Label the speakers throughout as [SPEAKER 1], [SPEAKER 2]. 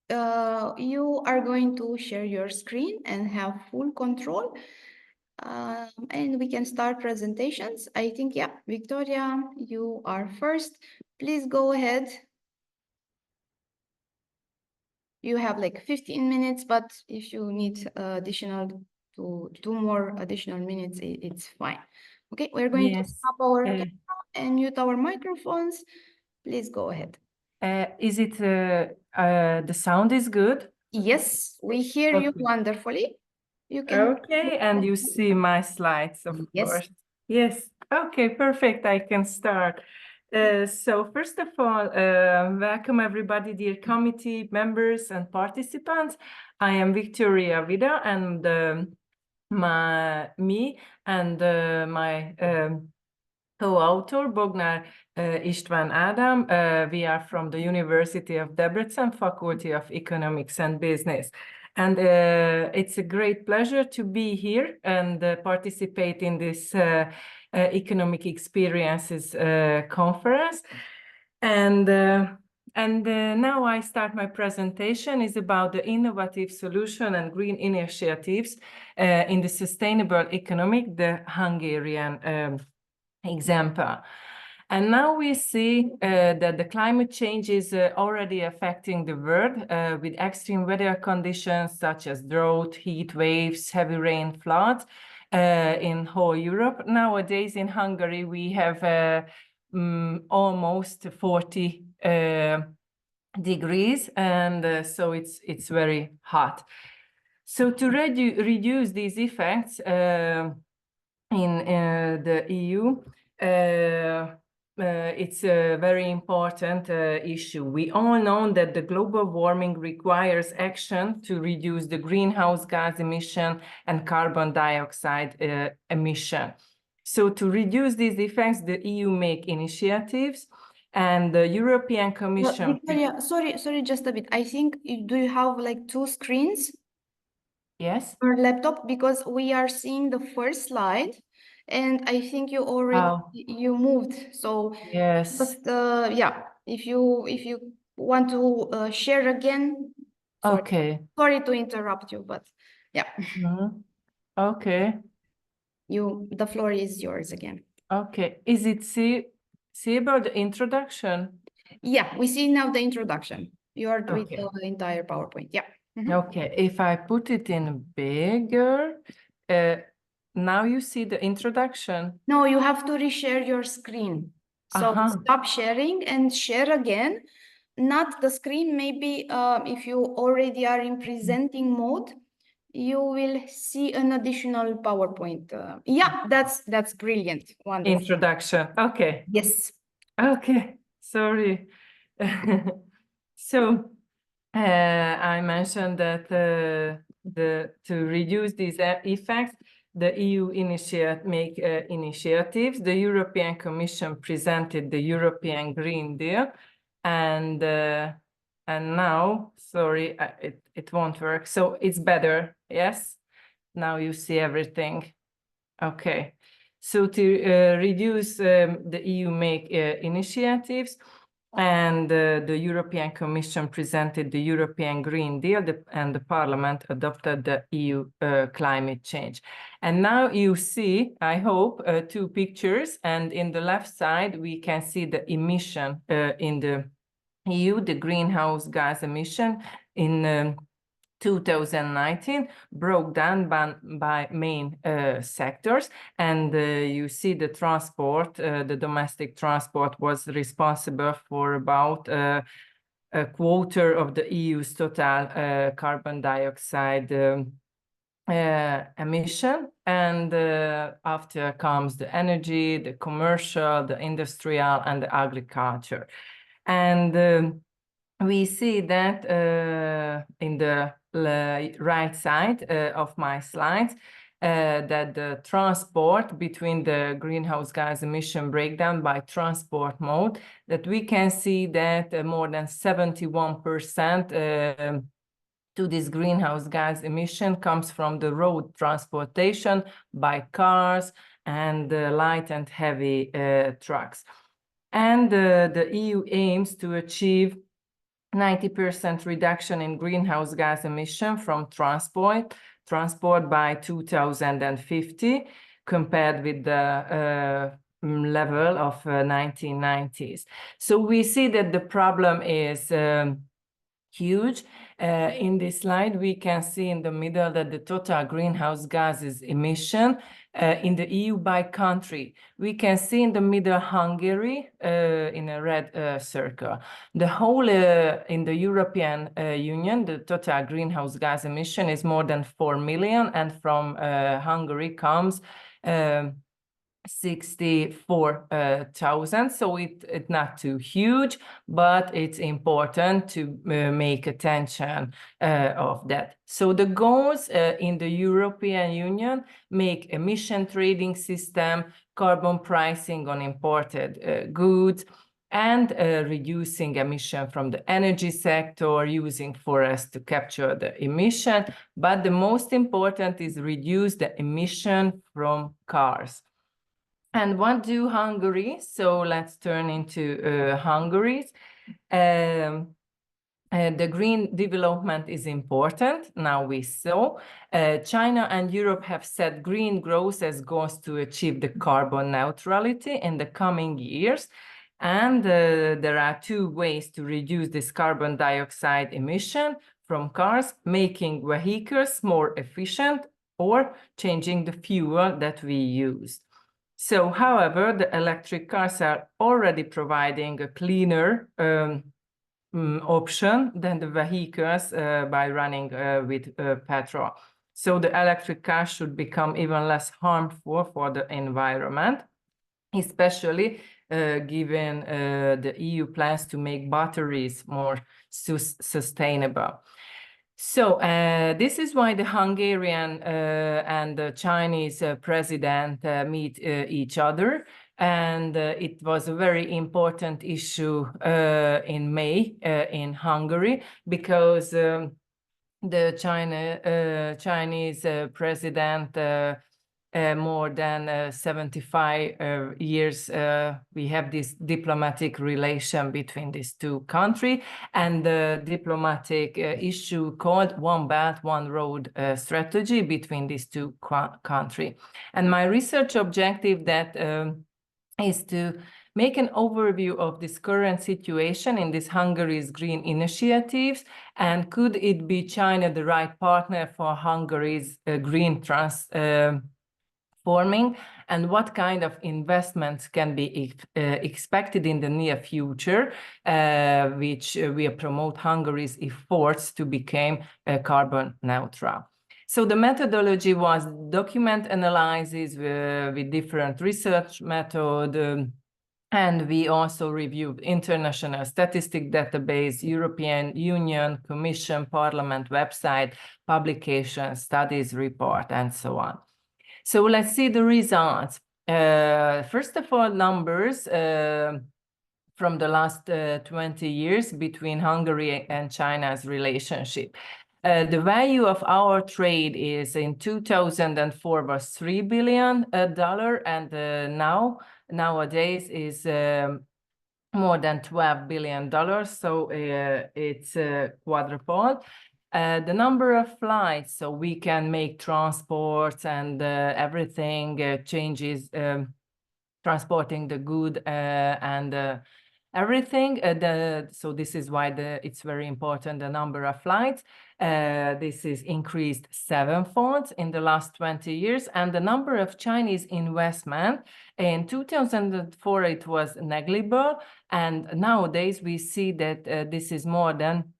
[SPEAKER 1] you are going to share your screen and have full control. And we can start presentations. I think, yeah, Victoria, you are first. Please go ahead. You have like 15 minutes, but if you need additional two more additional minutes, it's fine. Okay, we're going to
[SPEAKER 2] Yes.
[SPEAKER 1] stop our camera and mute our microphones. Please go ahead.
[SPEAKER 2] Is it the sound is good?
[SPEAKER 1] Yes, we hear you
[SPEAKER 2] Okay.
[SPEAKER 1] wonderfully. You can.
[SPEAKER 2] Okay, and you see my slides, of
[SPEAKER 1] Yes.
[SPEAKER 2] course. Yes. Okay, perfect. I can start. So first of all, welcome everybody, dear committee members and participants. I am Victoria Vida, and me and my co-author Bognár István Ádám. We are from the University of Debrecen, Faculty of Economics and Business. And it's a great pleasure to be here and participate in this Economic Experiences conference. And now I start my presentation is about the innovative solution and green initiatives in the sustainable economic, the Hungarian example. And now we see that the climate change is already affecting the world with extreme weather conditions such as drought, heat waves, heavy rain, floods in whole Europe. Nowadays in Hungary, we have almost 40 degrees, and so it's very hot. So to reduce these effects in the EU, it's a very important issue. We all know that the global warming requires action to reduce the greenhouse gas emission and carbon dioxide emission. So to reduce these effects, the EU make initiatives, and the European Commission.
[SPEAKER 1] Victoria, sorry, just a bit. I think, do you have like two screens?
[SPEAKER 2] Yes.
[SPEAKER 1] Your laptop, because we are seeing the first slide, and I think you already you moved. So
[SPEAKER 2] yes,
[SPEAKER 1] but yeah, if you want to share again. Sorry.
[SPEAKER 2] Okay.
[SPEAKER 1] Sorry to interrupt you, but yeah.
[SPEAKER 2] Okay.
[SPEAKER 1] The floor is yours again.
[SPEAKER 2] Okay. Is it see about the introduction?
[SPEAKER 1] Yeah, we see now the introduction. You are doing
[SPEAKER 2] Okay.
[SPEAKER 1] the entire PowerPoint. Yeah.
[SPEAKER 2] Okay. If I put it in bigger, now you see the introduction.
[SPEAKER 1] No, you have to reshare your screen. So stop sharing and share again. Not the screen, maybe if you already are in presenting mode, you will see an additional PowerPoint. Yeah, that's brilliant. Wonderful.
[SPEAKER 2] Introduction. Okay.
[SPEAKER 1] Yes.
[SPEAKER 2] Okay. Sorry. So I mentioned that to reduce these effects, the EU make initiatives. The European Commission presented the European Green Deal, and now, sorry, it won't work. So it's better. Yes. Now you see everything. Okay. So to reduce the EU make initiatives, and the European Commission presented the European Green Deal, and the Parliament adopted the EU climate change. And now you see, I hope, two pictures, and in the left side we can see the emission in the EU, the greenhouse gas emission in 2019, broke down by main sectors. And you see the transport, the domestic transport was responsible for about a quarter of the EU's total carbon dioxide emission. And after comes the energy, the commercial, the industrial, and the agriculture. And we see that in the right side of my slides, that the transport between the greenhouse gas emission breakdown by transport mode, that we can see that more than 71% to this greenhouse gas emission comes from the road transportation by cars and light and heavy trucks. And the EU aims to achieve 90% reduction in greenhouse gas emission from transport by 2050 compared with the level of 1990s. So we see that the problem is huge. In this slide, we can see in the middle that the total greenhouse gases emission in the EU by country. We can see in the middle Hungary in a red circle. The whole in the European Union, the total greenhouse gas emission is more than 4 million, and from Hungary comes 64,000. So it's not too huge, but it's important to make attention of that. So the goals in the European Union make emission trading system, carbon pricing on imported goods, and reducing emission from the energy sector, using forests to capture the emission. But the most important is reduce the emission from cars. And what do Hungary? So let's turn into Hungary. The green development is important. Now we saw China and Europe have set green growth as goals to achieve the carbon neutrality in the coming years. And there are two ways to reduce this carbon dioxide emission from cars: making vehicles more efficient or changing the fuel that we use. So, however, the electric cars are already providing a cleaner option than the vehicles by running with petrol. So the electric car should become even less harmful for the environment, especially given the EU plans to make batteries more sustainable. So this is why the Hungarian and the Chinese president meet each other. And it was a very important issue in May in Hungary, because the Chinese president more than 75 years, we have this diplomatic relation between these two countries, and the diplomatic issue called One Belt, One Road strategy between these two countries. And my research objective that is to make an overview of this current situation in this Hungary's green initiatives, and could it be China the right partner for Hungary's green transforming, and what kind of investments can be expected in the near future, which will promote Hungary's efforts to become carbon neutral. So the methodology was document analysis with different research methods, and we also reviewed international statistic database, European Union, Commission, Parliament website, publication, studies report, and so on. So let's see the results. First of all, numbers from the last 20 years between Hungary and China's relationship. The value of our trade is in 2004 was $3 billion, and nowadays is more than $12 billion. So it's quadrupled. The number of flights, so we can make transports and everything changes, transporting the good and everything. So this is why it's very important, the number of flights. This is increased 7-fold in the last 20 years. And the number of Chinese investment, in 2004, it was negligible. And nowadays we see that this is more than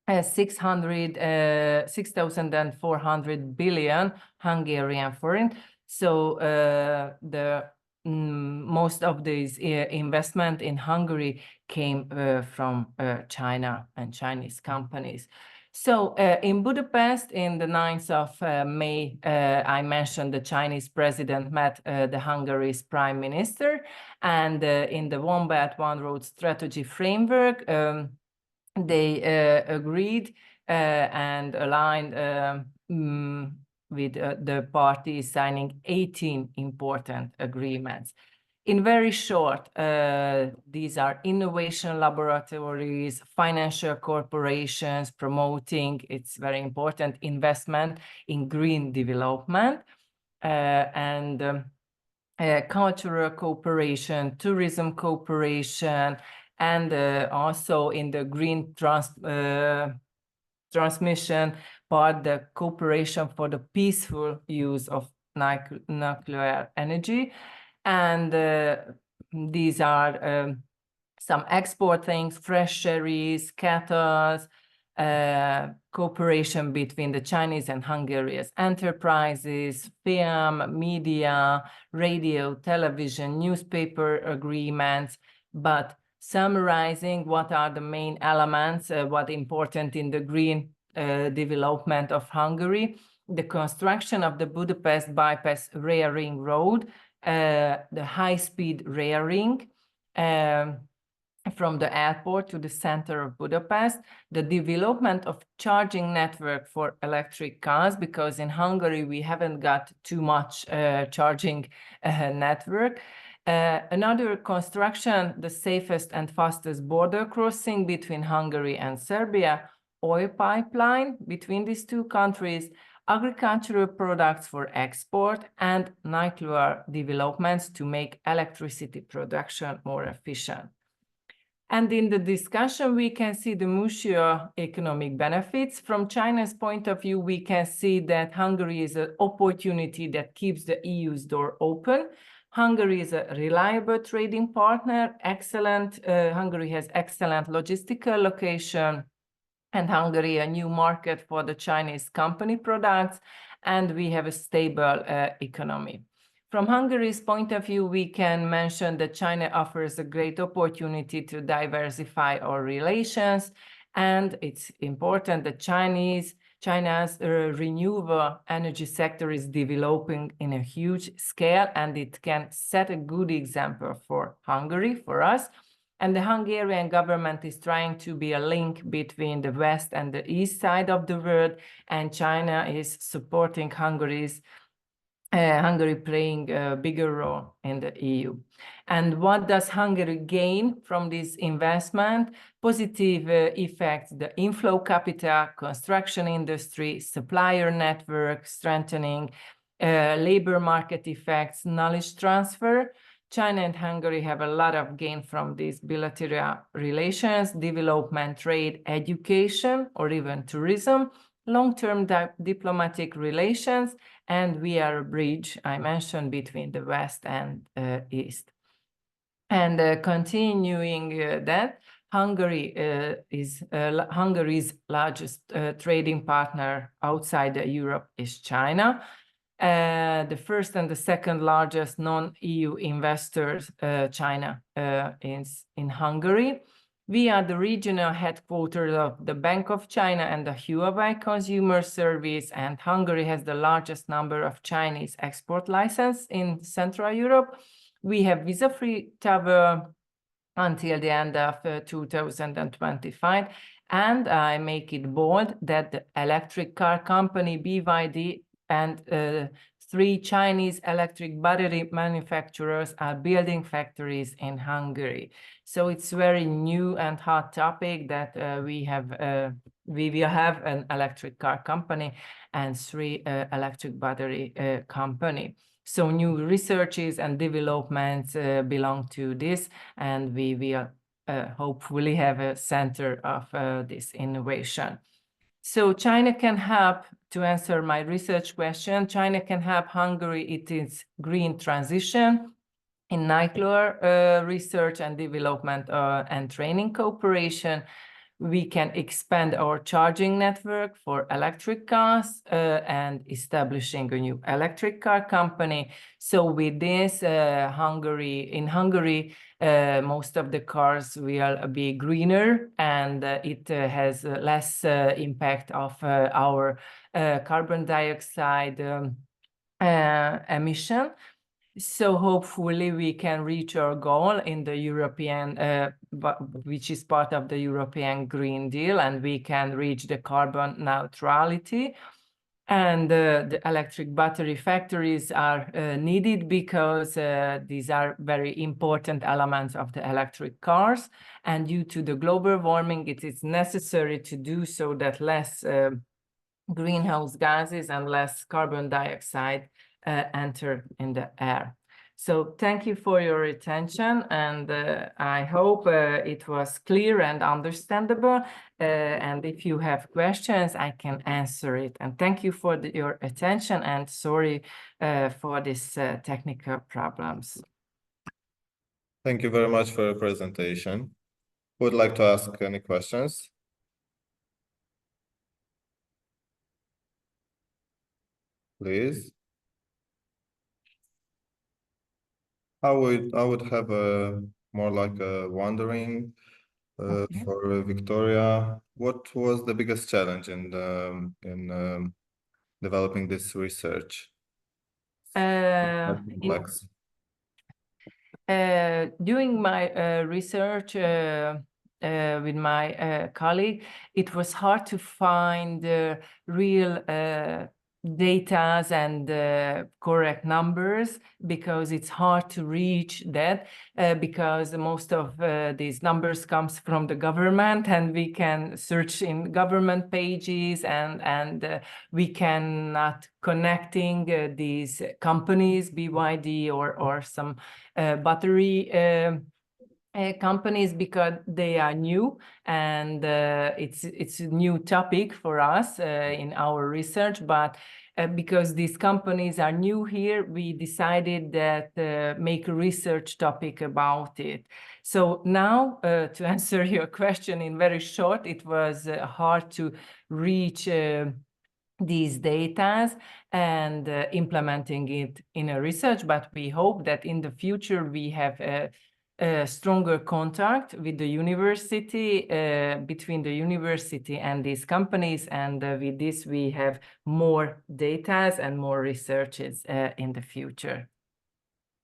[SPEAKER 2] 6,400 billion Hungarian forint. So the most of these investment in Hungary came from China and Chinese companies. So in Budapest, in the 9th of May, I mentioned the Chinese president met the Hungary's prime minister, and in the One Belt, One Road strategy framework, they agreed and aligned with the parties, signing 18 important agreements. In very short, these are innovation laboratories, financial corporations promoting, it's very important, investment in green development, and cultural cooperation, tourism cooperation, and also in the green transmission part, the cooperation for the peaceful use of nuclear energy. And these are some export things, fresh cherries, cattle, cooperation between the Chinese and Hungarian enterprises, film, media, radio, television, newspaper agreements. But summarizing, what are the main elements, what important in the green development of Hungary? The construction of the Budapest bypass rail ring road, the high-speed rail ring from the airport to the center of Budapest, the development of charging network for electric cars, because in Hungary we haven't got too much charging network. Another construction, the safest and fastest border crossing between Hungary and Serbia, oil pipeline between these two countries, agricultural products for export, and nuclear developments to make electricity production more efficient. And in the discussion, we can see the mutual economic benefits. From China's point of view, we can see that Hungary is an opportunity that keeps the EU's door open. Hungary is a reliable trading partner, Hungary has excellent logistical location, and Hungary a new market for the Chinese company products, and we have a stable economy. From Hungary's point of view, we can mention that China offers a great opportunity to diversify our relations, and it's important that China's renewable energy sector is developing in a huge scale, and it can set a good example for Hungary, for us. And the Hungarian government is trying to be a link between the West and the East side of the world, and China is supporting Hungary playing a bigger role in the EU. And what does Hungary gain from this investment? Positive effects, the inflow capital, construction industry, supplier network strengthening, labor market effects, knowledge transfer. China and Hungary have a lot of gain from these bilateral relations, development, trade, education, or even tourism, long-term diplomatic relations, and we are a bridge, I mentioned, between the West and East. And continuing that, Hungary is Hungary's largest trading partner outside Europe is China. The first and the second largest non-EU investors, China, is in Hungary. We are the regional headquarters of the Bank of China and the Huawei Consumer Service, and Hungary has the largest number of Chinese export licenses in Central Europe. We have visa-free travel until the end of 2025, and I make it bold that the electric car company BYD and 3 Chinese electric battery manufacturers are building factories in Hungary. So it's very new and hot topic that we will have an electric car company and 3 electric battery company. So new researches and developments belong to this, and we will hopefully have a center of this innovation. So China can help, to answer my research question, China can help Hungary in its green transition in nuclear research and development and training cooperation. We can expand our charging network for electric cars and establishing a new electric car company. So with this, in Hungary, most of the cars will be greener, and it has less impact of our carbon dioxide emission. So hopefully we can reach our goal in the European, which is part of the European Green Deal, and we can reach the carbon neutrality. And the electric battery factories are needed because these are very important elements of the electric cars. And due to the global warming, it is necessary to do so that less greenhouse gases and less carbon dioxide enter in the air. So thank you for your attention, and I hope it was clear and understandable. And if you have questions, I can answer it. And thank you for your attention, and sorry for these technical problems.
[SPEAKER 3] Thank you very much for your presentation. Who would like to ask any questions? Please. I would have a more like a wondering for Victoria. What was the biggest challenge in developing this research? Complex.
[SPEAKER 2] Doing my research with my colleague, it was hard to find real data and correct numbers, because it's hard to reach that because most of these numbers comes from the government, and we can search in government pages, and we cannot connecting these companies, BYD or some battery companies, because they are new, and it's a new topic for us in our research. But because these companies are new here, we decided that make a research topic about it. So now, to answer your question in very short, it was hard to reach these data and implementing it in a research, but we hope that in the future we have a stronger contact with the university, between the university and these companies, and with this we have more data and more researches in the future.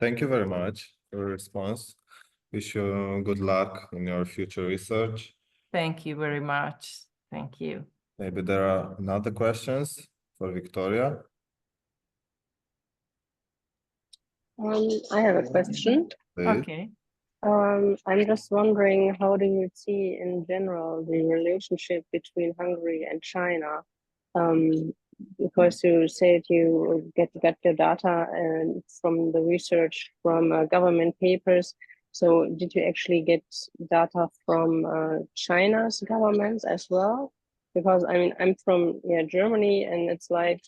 [SPEAKER 3] Thank you very much for your response. Wish you good luck in your future research.
[SPEAKER 2] Thank you very much. Thank you.
[SPEAKER 3] Maybe there are another questions for Victoria.
[SPEAKER 4] I have a question.
[SPEAKER 3] Please.
[SPEAKER 2] Okay.
[SPEAKER 4] I'm just wondering, how do you see in general the relationship between Hungary and China? Because you said you get your data and from the research from government papers. So did you actually get data from China's government as well? Because I mean, I'm from Germany, and it's like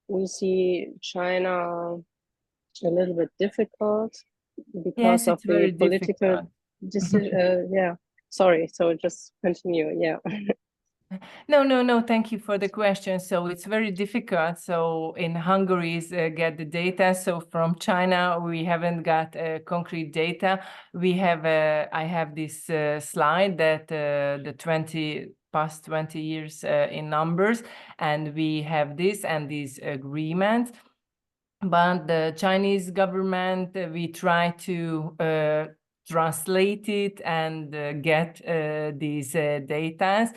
[SPEAKER 4] we see China a little bit difficult because of the political decision. Yeah, sorry. So just continue. Yeah.
[SPEAKER 2] No. Thank you for the question. So it's very difficult. So in Hungary, get the data. So from China, we haven't got concrete data. We have I have this slide that the past 20 years in numbers, and we have this and these agreements. But the Chinese government, we try to translate it and get these data.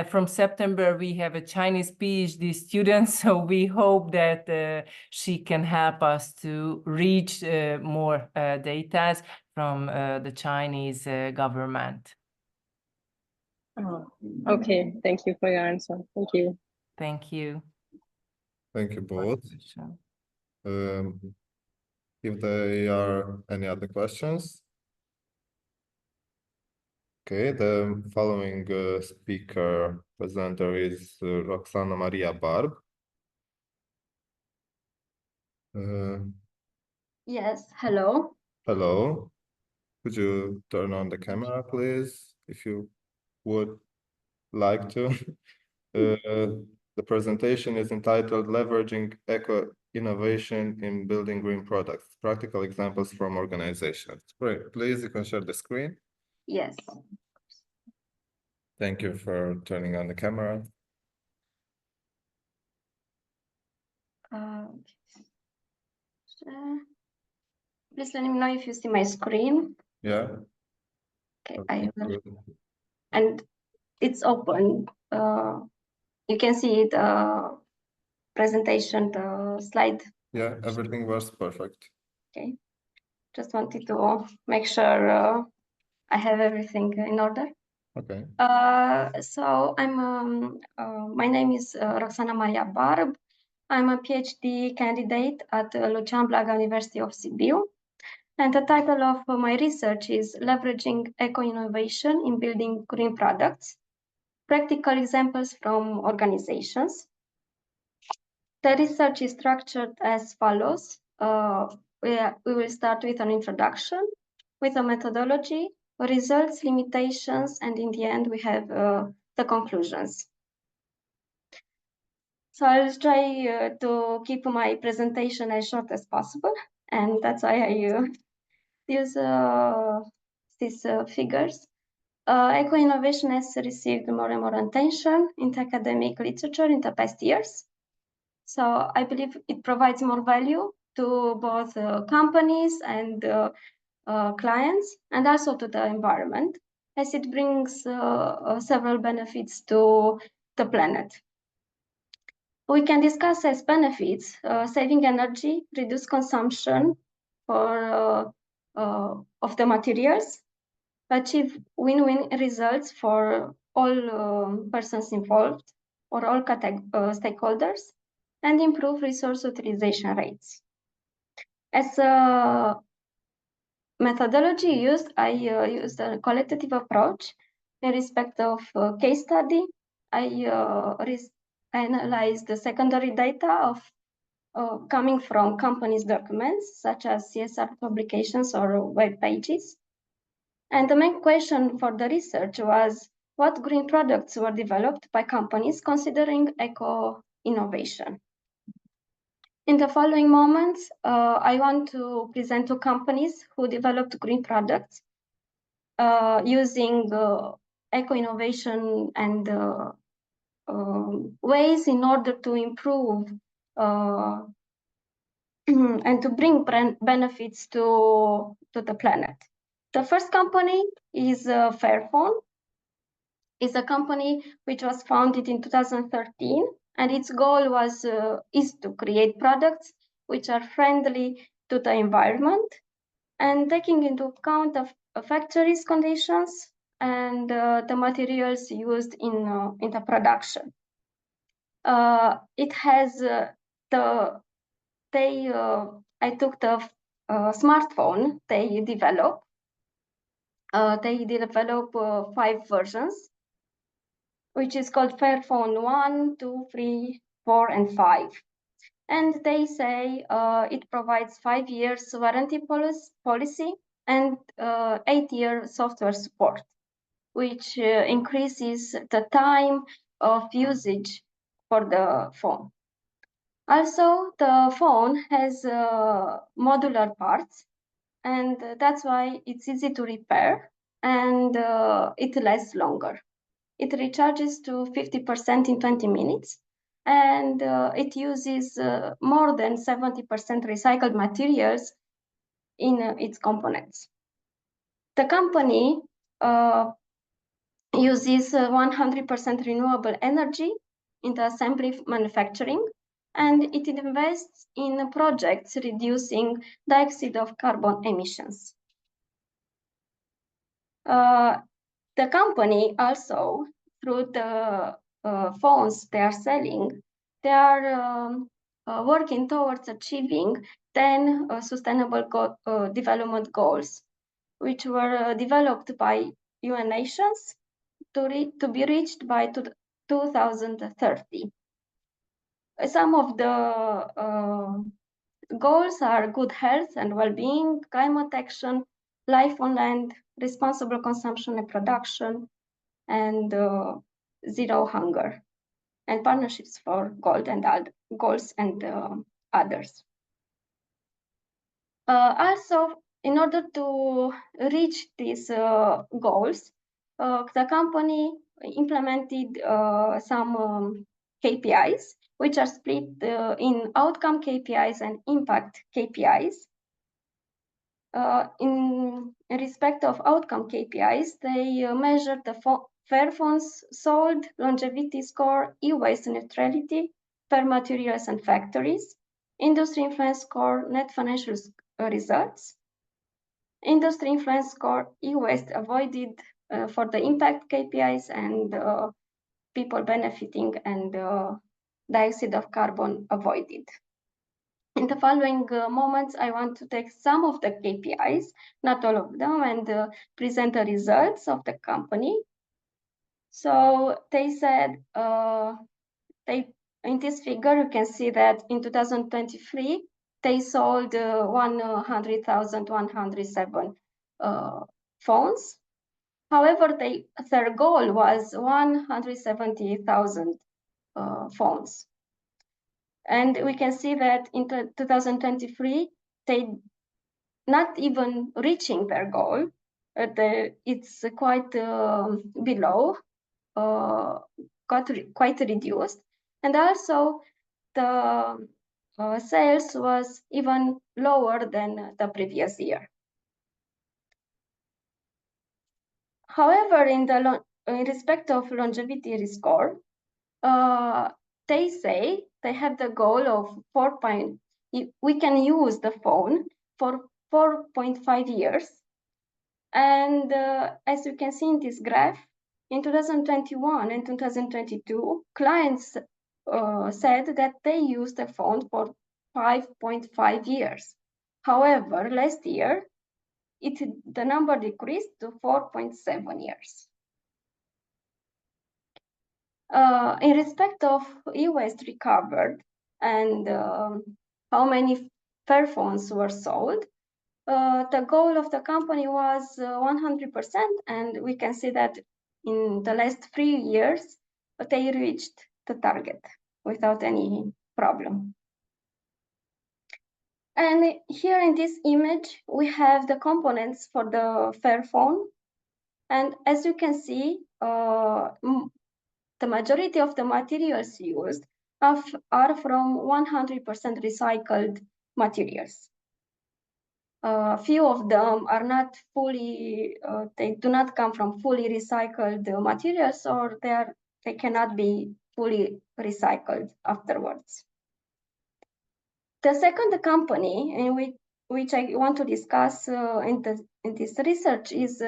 [SPEAKER 2] From September, we have a Chinese PhD student, so we hope that she can help us to reach more data from the Chinese government.
[SPEAKER 4] Oh, okay. Thank you for your answer. Thank you.
[SPEAKER 2] Thank you.
[SPEAKER 3] Thank you both. If there are any other questions. Okay, the following presenter is Roxana Maria Barb.
[SPEAKER 5] Yes, hello.
[SPEAKER 3] Hello. Could you turn on the camera, please, if you would like to? The presentation is entitled Leveraging Eco-Innovation in Building Green Products, Practical Examples from Organizations. Great, please, you can share the screen.
[SPEAKER 5] Yes.
[SPEAKER 3] Thank you for turning on the camera.
[SPEAKER 5] Please let me know if you see my screen.
[SPEAKER 3] Yeah.
[SPEAKER 5] Okay, I will. And it's open. You can see it presentation, the slide.
[SPEAKER 3] Yeah, everything was perfect.
[SPEAKER 5] Okay. Just wanted to make sure I have everything in order.
[SPEAKER 3] Okay.
[SPEAKER 5] So my name is Roxana Maria Barb. I'm a PhD candidate at Lucian Blaga University of Sibiu. And the title of my research is Leveraging Eco-Innovation in Building Green Products, Practical Examples from Organizations. The research is structured as follows. We will start with an introduction, with a methodology, results, limitations, and in the end, we have the conclusions. So I'll try to keep my presentation as short as possible, and that's why I use these figures. Eco-innovation has received more and more attention in the academic literature in the past years. So I believe it provides more value to both companies and clients, and also to the environment, as it brings several benefits to the planet. We can discuss as benefits saving energy, reduce consumption of the materials, achieve win-win results for all persons involved or all stakeholders, and improve resource utilization rates. As a methodology used, I used a qualitative approach in respect of case study. I analyzed the secondary data of coming from companies' documents, such as CSR publications or web pages. And the main question for the research was what green products were developed by companies considering eco-innovation. In the following moments, I want to present two companies who developed green products using eco-innovation and ways in order to improve and to bring benefits to the planet. The first company is Fairphone. It's a company which was founded in 2013, and its goal is to create products which are friendly to the environment and taking into account of factories' conditions and the materials used in the production. It has I took the smartphone they developed. They develop 5 versions, which is called Fairphone 1, 2, 3, 4, and 5. And they say it provides 5 years warranty policy and 8-year software support, which increases the time of usage for the phone. Also, the phone has modular parts, and that's why it's easy to repair and it lasts longer. It recharges to 50% in 20 minutes, and it uses more than 70% recycled materials in its components. The company uses 100% renewable energy in the assembly manufacturing, and it invests in projects reducing dioxide of carbon emissions. The company also, through the phones they are selling, they are working towards achieving 10 sustainable development goals, which were developed by UN nations to be reached by 2030. Some of the goals are good health and well-being, climate action, life on land, responsible consumption and production, and zero hunger, and partnerships for goals and others. Also, in order to reach these goals, the company implemented some KPIs, which are split in outcome KPIs and impact KPIs. In respect of outcome KPIs, they measure the Fairphone's sold, longevity score, e-waste neutrality, spare materials and factories, industry influence score, net financial results, industry influence score, e-waste avoided for the impact KPIs, and people benefiting, and dioxide of carbon avoided. In the following moments, I want to take some of the KPIs, not all of them, and present the results of the company. So they said, in this figure, you can see that in 2023, they sold 100,107 phones. However, their goal was 170,000 phones. And we can see that in 2023, they not even reaching their goal. It's quite below, quite reduced. And also the sales was even lower than the previous year. However, in respect of longevity score, they say they have the goal of we can use the phone for 4.5 years. And as you can see in this graph, in 2021 and 2022, clients said that they used the phone for 5.5 years. However, last year, the number decreased to 4.7 years. In respect of e-waste recovered and how many fair phones were sold, the goal of the company was 100%, and we can see that in the last 3 years, they reached the target without any problem. And here in this image, we have the components for the Fairphone. And as you can see, the majority of the materials used are from 100% recycled materials. Few of them are not fully, they do not come from fully recycled materials, or they cannot be fully recycled afterwards. The second company in which I want to discuss in this research is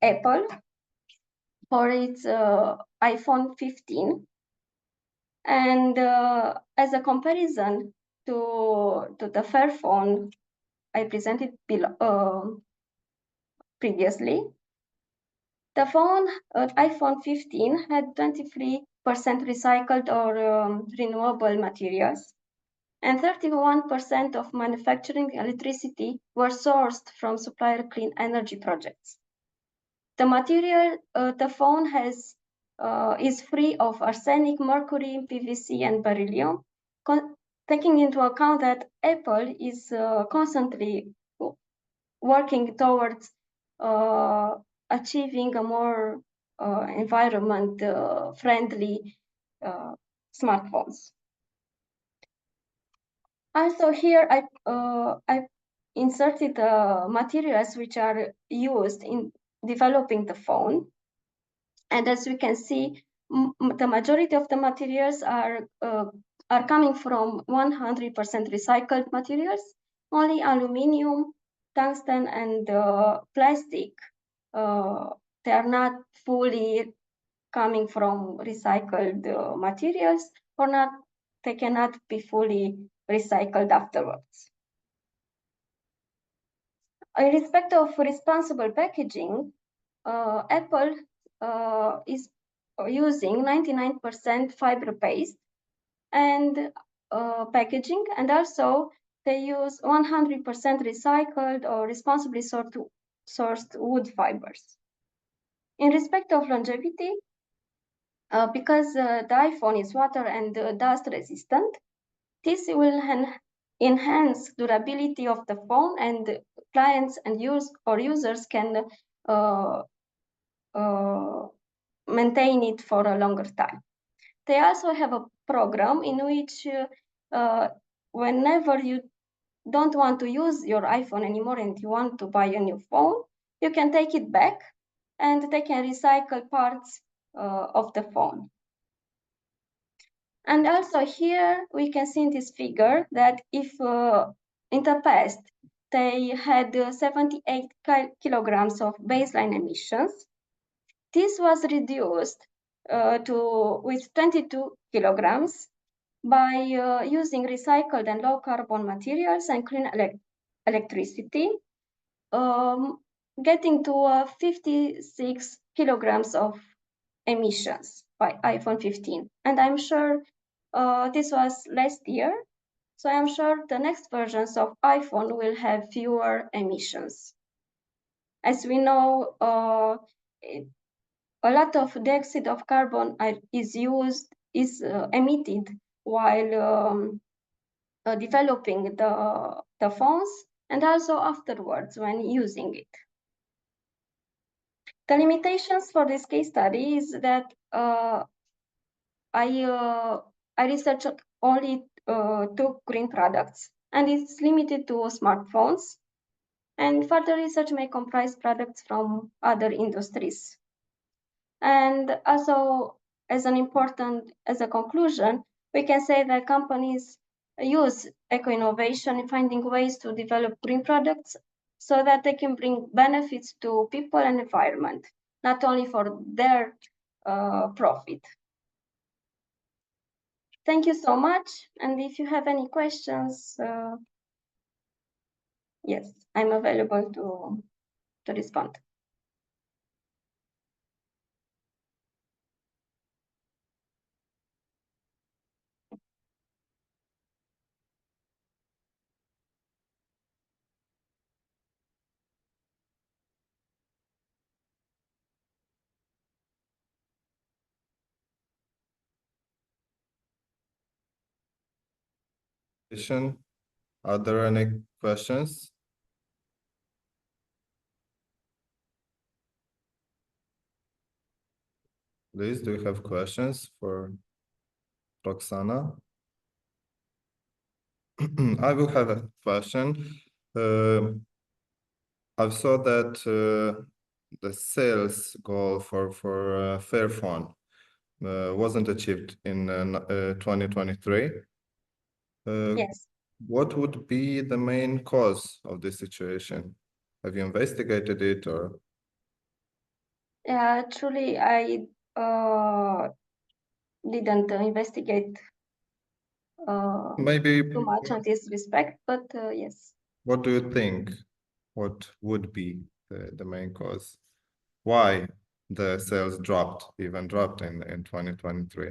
[SPEAKER 5] Apple for its iPhone 15. And as a comparison to the Fairphone I presented previously, the iPhone 15 had 23% recycled or renewable materials, and 31% of manufacturing electricity were sourced from supplier clean energy projects. The material the phone has is free of arsenic, mercury, PVC, and beryllium, taking into account that Apple is constantly working towards achieving a more environment-friendly smartphones. Also here, I inserted the materials which are used in developing the phone. And as we can see, the majority of the materials are coming from 100% recycled materials. Only aluminum, tungsten, and plastic, they are not fully coming from recycled materials, or they cannot be fully recycled afterwards. In respect of responsible packaging, Apple is using 99% fiber-based and packaging, and also they use 100% recycled or responsibly sourced wood fibers. In respect of longevity, because the iPhone is water and dust resistant, this will enhance durability of the phone, and clients and users can maintain it for a longer time. They also have a program in which whenever you don't want to use your iPhone anymore and you want to buy a new phone, you can take it back and they can recycle parts of the phone. And also here we can see in this figure that if in the past they had 78 kilograms of baseline emissions, this was reduced with 22 kilograms by using recycled and low carbon materials and clean electricity, getting to 56 kilograms of emissions by iPhone 15. And I'm sure this was last year, so I'm sure the next versions of iPhone will have fewer emissions. As we know, a lot of dioxide of carbon is emitted while developing the phones and also afterwards when using it. The limitations for this case study is that I researched only 2 green products, and it's limited to smartphones. And further research may comprise products from other industries. And also, as a conclusion, we can say that companies use eco-innovation in finding ways to develop green products so that they can bring benefits to people and environment, not only for their profit. Thank you so much. And if you have any questions, yes, I'm available to respond.
[SPEAKER 3] Are there any questions? Please, do you have questions for Roxana? I will have a question. I saw that the sales goal for Fairphone wasn't achieved in 2023.
[SPEAKER 5] Yes.
[SPEAKER 3] What would be the main cause of this situation? Have you investigated it or?
[SPEAKER 5] Yeah, truly, I didn't investigate
[SPEAKER 3] Maybe
[SPEAKER 5] too much on this respect, but yes.
[SPEAKER 3] What do you think? What would be the main cause? Why the sales even dropped in 2023?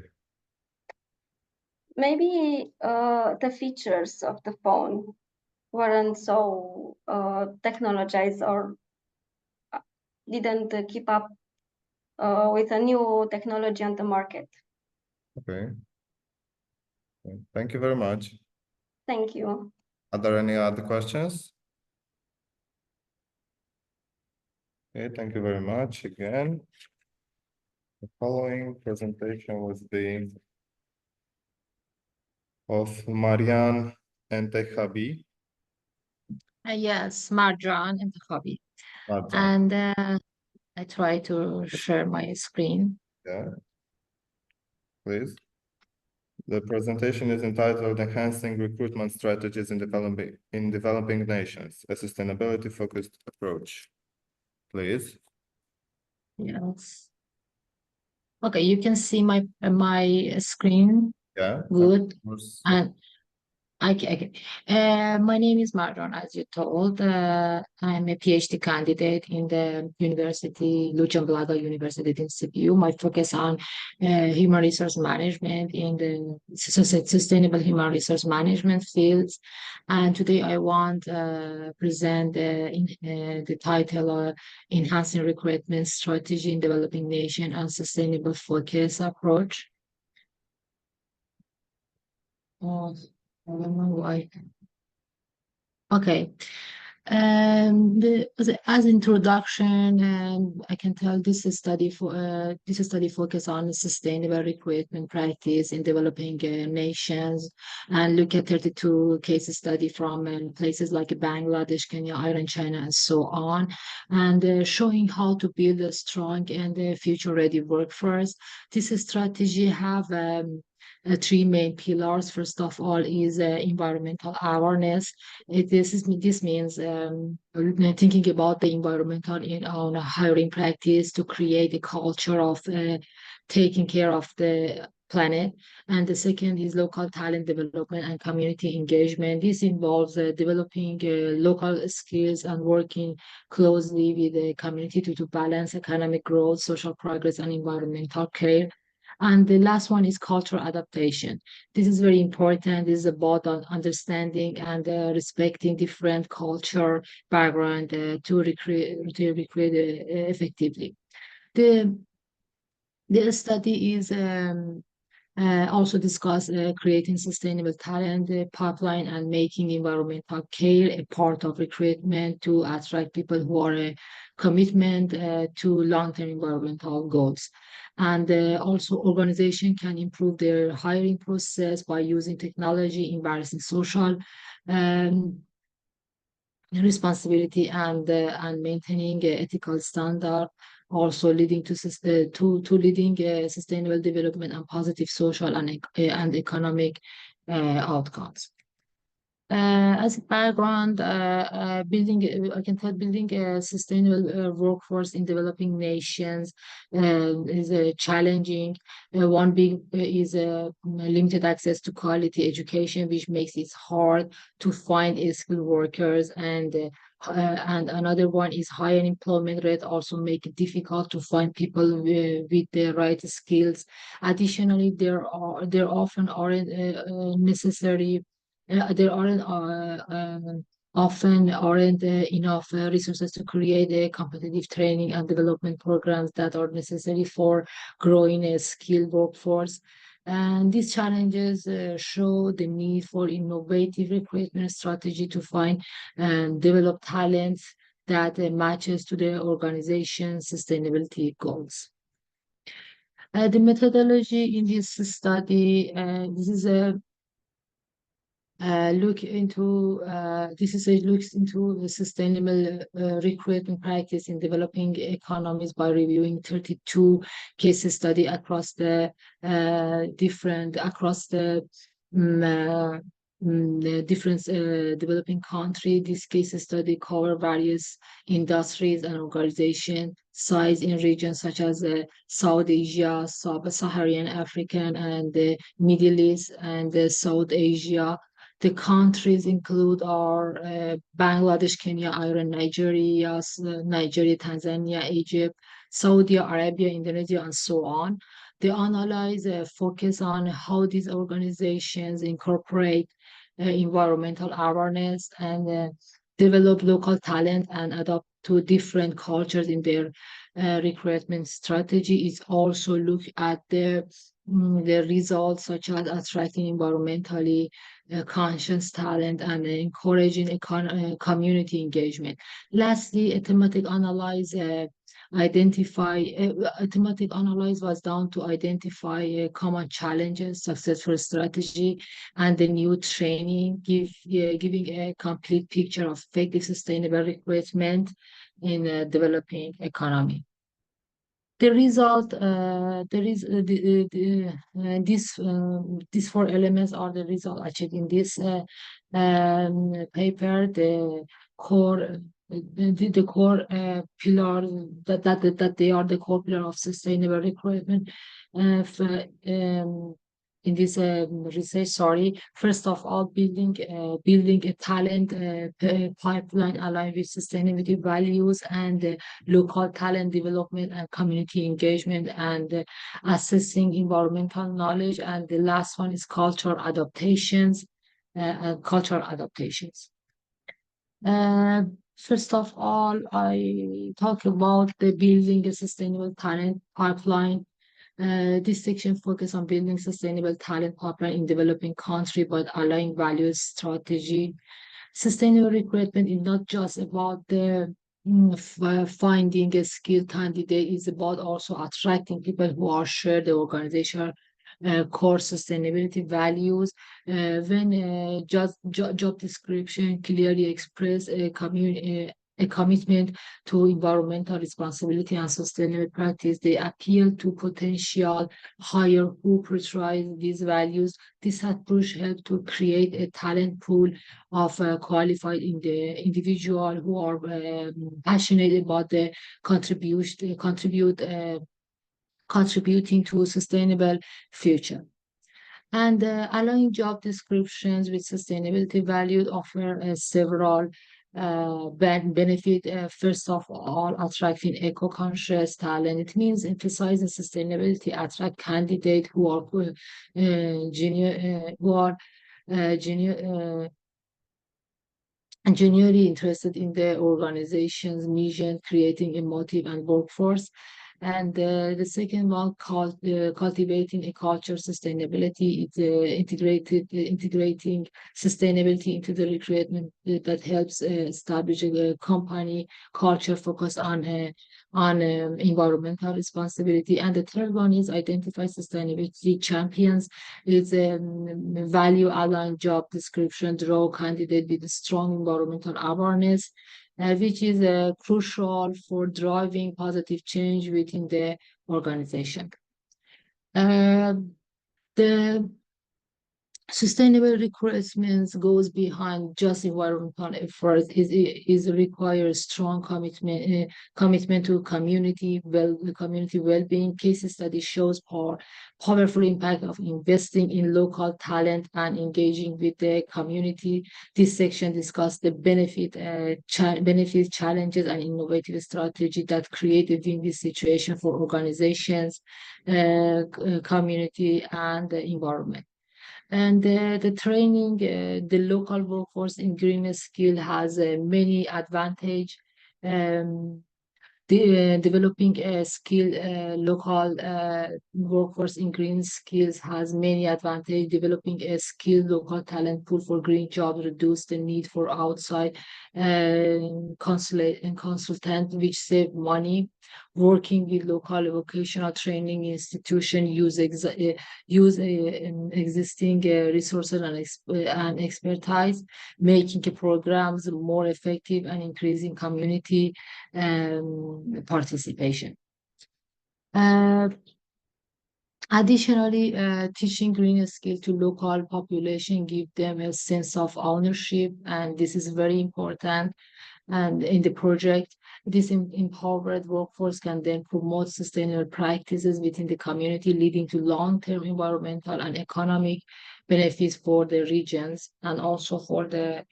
[SPEAKER 5] Maybe the features of the phone weren't so technologized or didn't keep up with a new technology on the market.
[SPEAKER 3] Okay. Thank you very much.
[SPEAKER 5] Thank you.
[SPEAKER 3] Are there any other questions? Okay, thank you very much again. The following presentation was the of Marianne and Tehabi.
[SPEAKER 6] Yes, Marjan and Hobby.
[SPEAKER 3] Marjan.
[SPEAKER 6] And I try to share my screen.
[SPEAKER 3] Yeah, please. The presentation is entitled Enhancing Recruitment Strategies in Developing Nations, a Sustainability-Focused Approach. Please.
[SPEAKER 6] Yes. Okay, you can see my screen.
[SPEAKER 3] Yeah.
[SPEAKER 6] Good. And okay. My name is Marjan, as you told. I'm a PhD candidate in the University, Lucian Blaga University in Sibiu. My focus on human resource management in the sustainable human resource management fields. And today I want to present the title Enhancing Recruitment Strategy in Developing Nation and Sustainable Focus Approach. I don't know why. Okay. As introduction, I can tell this study focus on sustainable recruitment practice in developing nations, and look at 32 case study from places like Bangladesh, Kenya, Iran, China, and so on, and showing how to build a strong and future-ready workforce. This strategy have three main pillars. First of all is environmental awareness. This means thinking about the environmental in on a hiring practice to create a culture of taking care of the planet. And the second is local talent development and community engagement. This involves developing local skills and working closely with the community to balance economic growth, social progress, and environmental care. And the last one is cultural adaptation. This is very important. This is about understanding and respecting different culture background to recreate effectively. The study is also discuss creating sustainable talent pipeline and making environmental care a part of recruitment to attract people who are a commitment to long-term environmental goals. And also organization can improve their hiring process by using technology, embracing social um, responsibility and maintaining ethical standard, also leading to leading sustainable development and positive social and economic outcomes. As a background, I can tell building a sustainable workforce in developing nations is challenging. One big is limited access to quality education, which makes it hard to find skilled workers, and another one is high unemployment rate also make it difficult to find people with the right skills. Additionally, there often aren't necessary there aren't often aren't enough resources to create a competitive training and development programs that are necessary for growing a skilled workforce. And these challenges show the need for innovative recruitment strategy to find and develop talents that matches to the organization's sustainability goals. The methodology in this study, this is a looks into the sustainable recruitment practice in developing economies by reviewing 32 case study across the different developing country. This case study cover various industries and organization size in regions such as South Asia, Sub-Saharan African, and the Middle East and South Asia. The countries include Bangladesh, Kenya, Iran, Nigeria, Tanzania, Egypt, Saudi Arabia, Indonesia, and so on. The analyze focus on how these organizations incorporate environmental awareness and develop local talent and adapt to different cultures in their recruitment strategy. Is also look at the results such as attracting environmentally conscious talent and encouraging community engagement. Lastly, a thematic analyze was done to identify common challenges, successful strategy, and the new training, giving a complete picture of effective sustainable recruitment in a developing economy. The result, these four elements are the result achieved in this paper. The core, the core pillar that they are the core pillar of sustainable recruitment. In this research, first of all, building a talent pipeline aligned with sustainability values and local talent development and community engagement, and assessing environmental knowledge. And the last one is cultural adaptations. First of all, I talk about the building a sustainable talent pipeline. This section focuses on building sustainable talent pipeline in developing country, but aligning values strategy. Sustainable recruitment is not just about the finding a skilled candidate. It's about also attracting people who are share the organizational core sustainability values. When job description clearly express a commitment to environmental responsibility and sustainable practice. They appeal to potential hire who prioritize these values. This approach helps to create a talent pool of qualified individual who are passionate about the contributing to a sustainable future. And aligning job descriptions with sustainability values offer several benefit. First of all, attracting eco-conscious talent. It means emphasizing sustainability, attract candidates who are genuinely interested in the organization's mission, creating a motive and workforce. And the second one, cultivating a culture of sustainability. It's integrating sustainability into the recruitment that helps establish a company culture focused on environmental responsibility. And the third one is identify sustainability champions. It's value aligned job description, draw candidate with strong environmental awareness, which is crucial for driving positive change within the organization. The sustainable recruitment goes behind just environmental efforts. Is requires strong commitment to community well-being. Case study shows powerful impact of investing in local talent and engaging with the community. This section discusses the benefits, challenges, and innovative strategy that create a win-win situation for organizations, community, and the environment. And the training, the local workforce in green skill has many advantage. Developing a skill local workforce in green skills has many advantages. Developing a skilled local talent pool for green jobs reduce the need for outside consultant, which save money. Working with local vocational training institution use existing resources and expertise, making the programs more effective and increasing community participation. Additionally, teaching green skill to local population give them a sense of ownership, and this is very important. And in the project, this empowered workforce can then promote sustainable practices within the community, leading to long-term environmental and economic benefits for the regions and also for the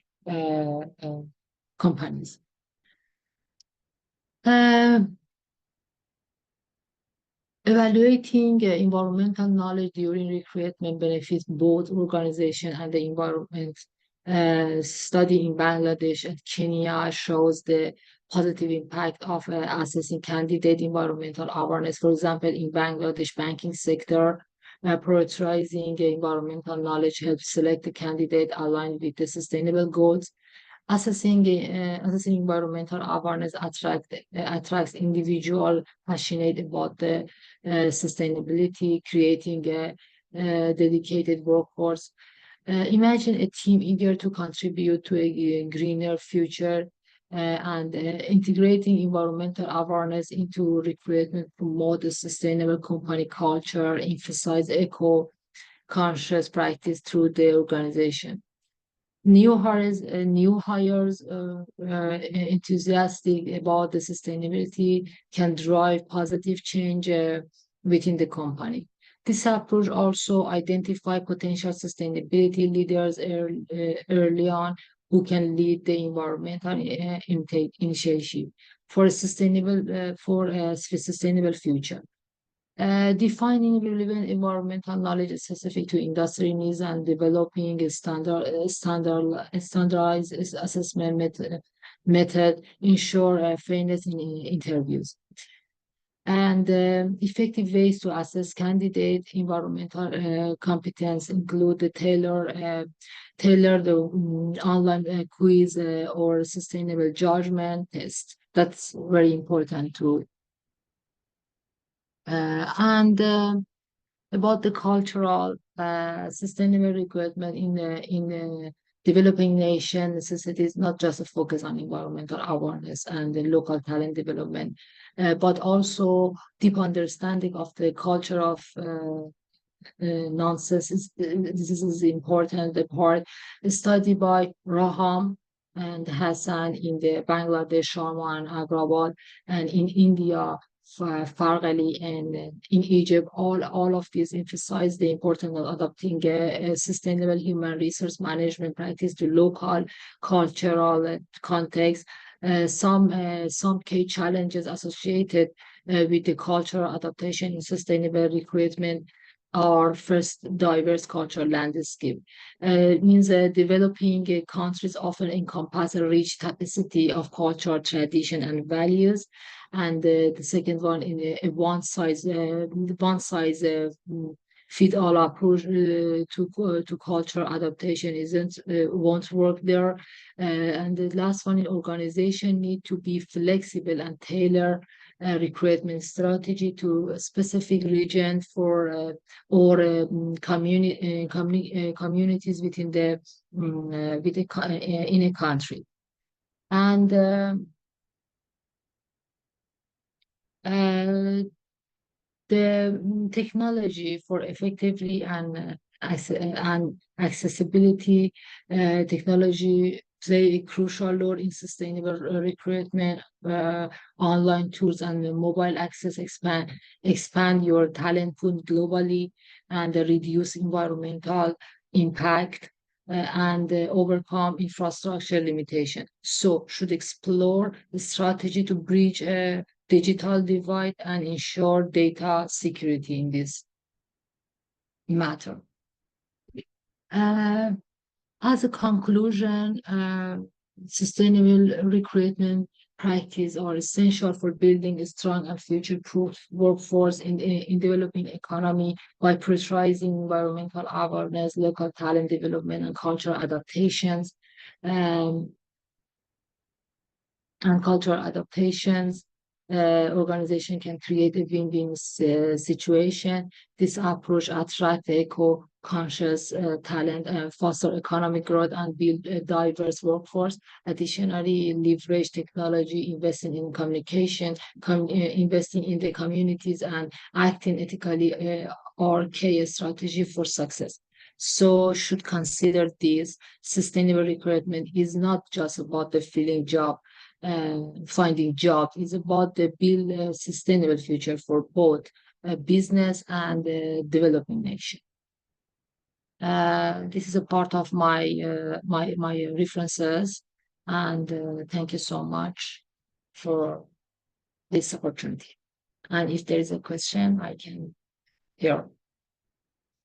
[SPEAKER 6] companies. Evaluating environmental knowledge during recruitment benefits both organization and the environment. Study in Bangladesh and Kenya shows the positive impact of assessing candidate environmental awareness. For example, in Bangladesh banking sector, prioritizing environmental knowledge helps select the candidate aligned with the sustainable goals. Assessing environmental awareness attracts individuals passionate about the sustainability, creating a dedicated workforce. Imagine a team eager to contribute to a greener future, and integrating environmental awareness into recruitment, promote a sustainable company culture, emphasize eco-conscious practice through the organization. New hires enthusiastic about the sustainability can drive positive change within the company. This approach also identify potential sustainability leaders early on who can lead the environmental initiative for a sustainable future. Defining relevant environmental knowledge specific to industry needs and developing a standardized assessment method ensure fairness in interviews. And effective ways to assess candidate environmental competence include the tailored online quiz or sustainable judgment test. That's very important too. And about the cultural sustainable recruitment in developing nation necessitates not just a focus on environmental awareness and the local talent development, but also deep understanding of the culture of nonsense. This is important. The part studied by Raham and Hassan in the Bangladesh, Sharma and Agrawal, and in India, Farghali, and in Egypt, all of these emphasize the importance of adopting a sustainable human resource management practice to local cultural context. Some key challenges associated with the cultural adaptation in sustainable recruitment are first diverse cultural landscape. It means developing countries often encompass a rich tapestry of culture, tradition, and values. And the second one, in a one size fit all approach to cultural adaptation isn't won't work there. And the last one, in organization need to be flexible and tailor recruitment strategy to a specific region for or communities within the in a country. And the technology for effectively and accessibility technology play a crucial role in sustainable recruitment. Online tools and mobile access expand your talent pool globally and reduce environmental impact and overcome infrastructure limitation. So should explore the strategy to bridge digital divide and ensure data security in this matter. As a conclusion, sustainable recruitment practices are essential for building a strong and future-proof workforce in developing economy by prioritizing environmental awareness, local talent development, and cultural adaptations. And cultural adaptations, organization can create a win-win situation. This approach attracts eco-conscious talent, foster economic growth, and build a diverse workforce. Additionally, leverage technology, investing in communication, investing in the communities, and acting ethically are key strategy for success. So should consider this. Sustainable recruitment is not just about the finding jobs. Is about the build a sustainable future for both business and developing nation. This is a part of my my references, and thank you so much for this opportunity. And if there is a question, I can hear.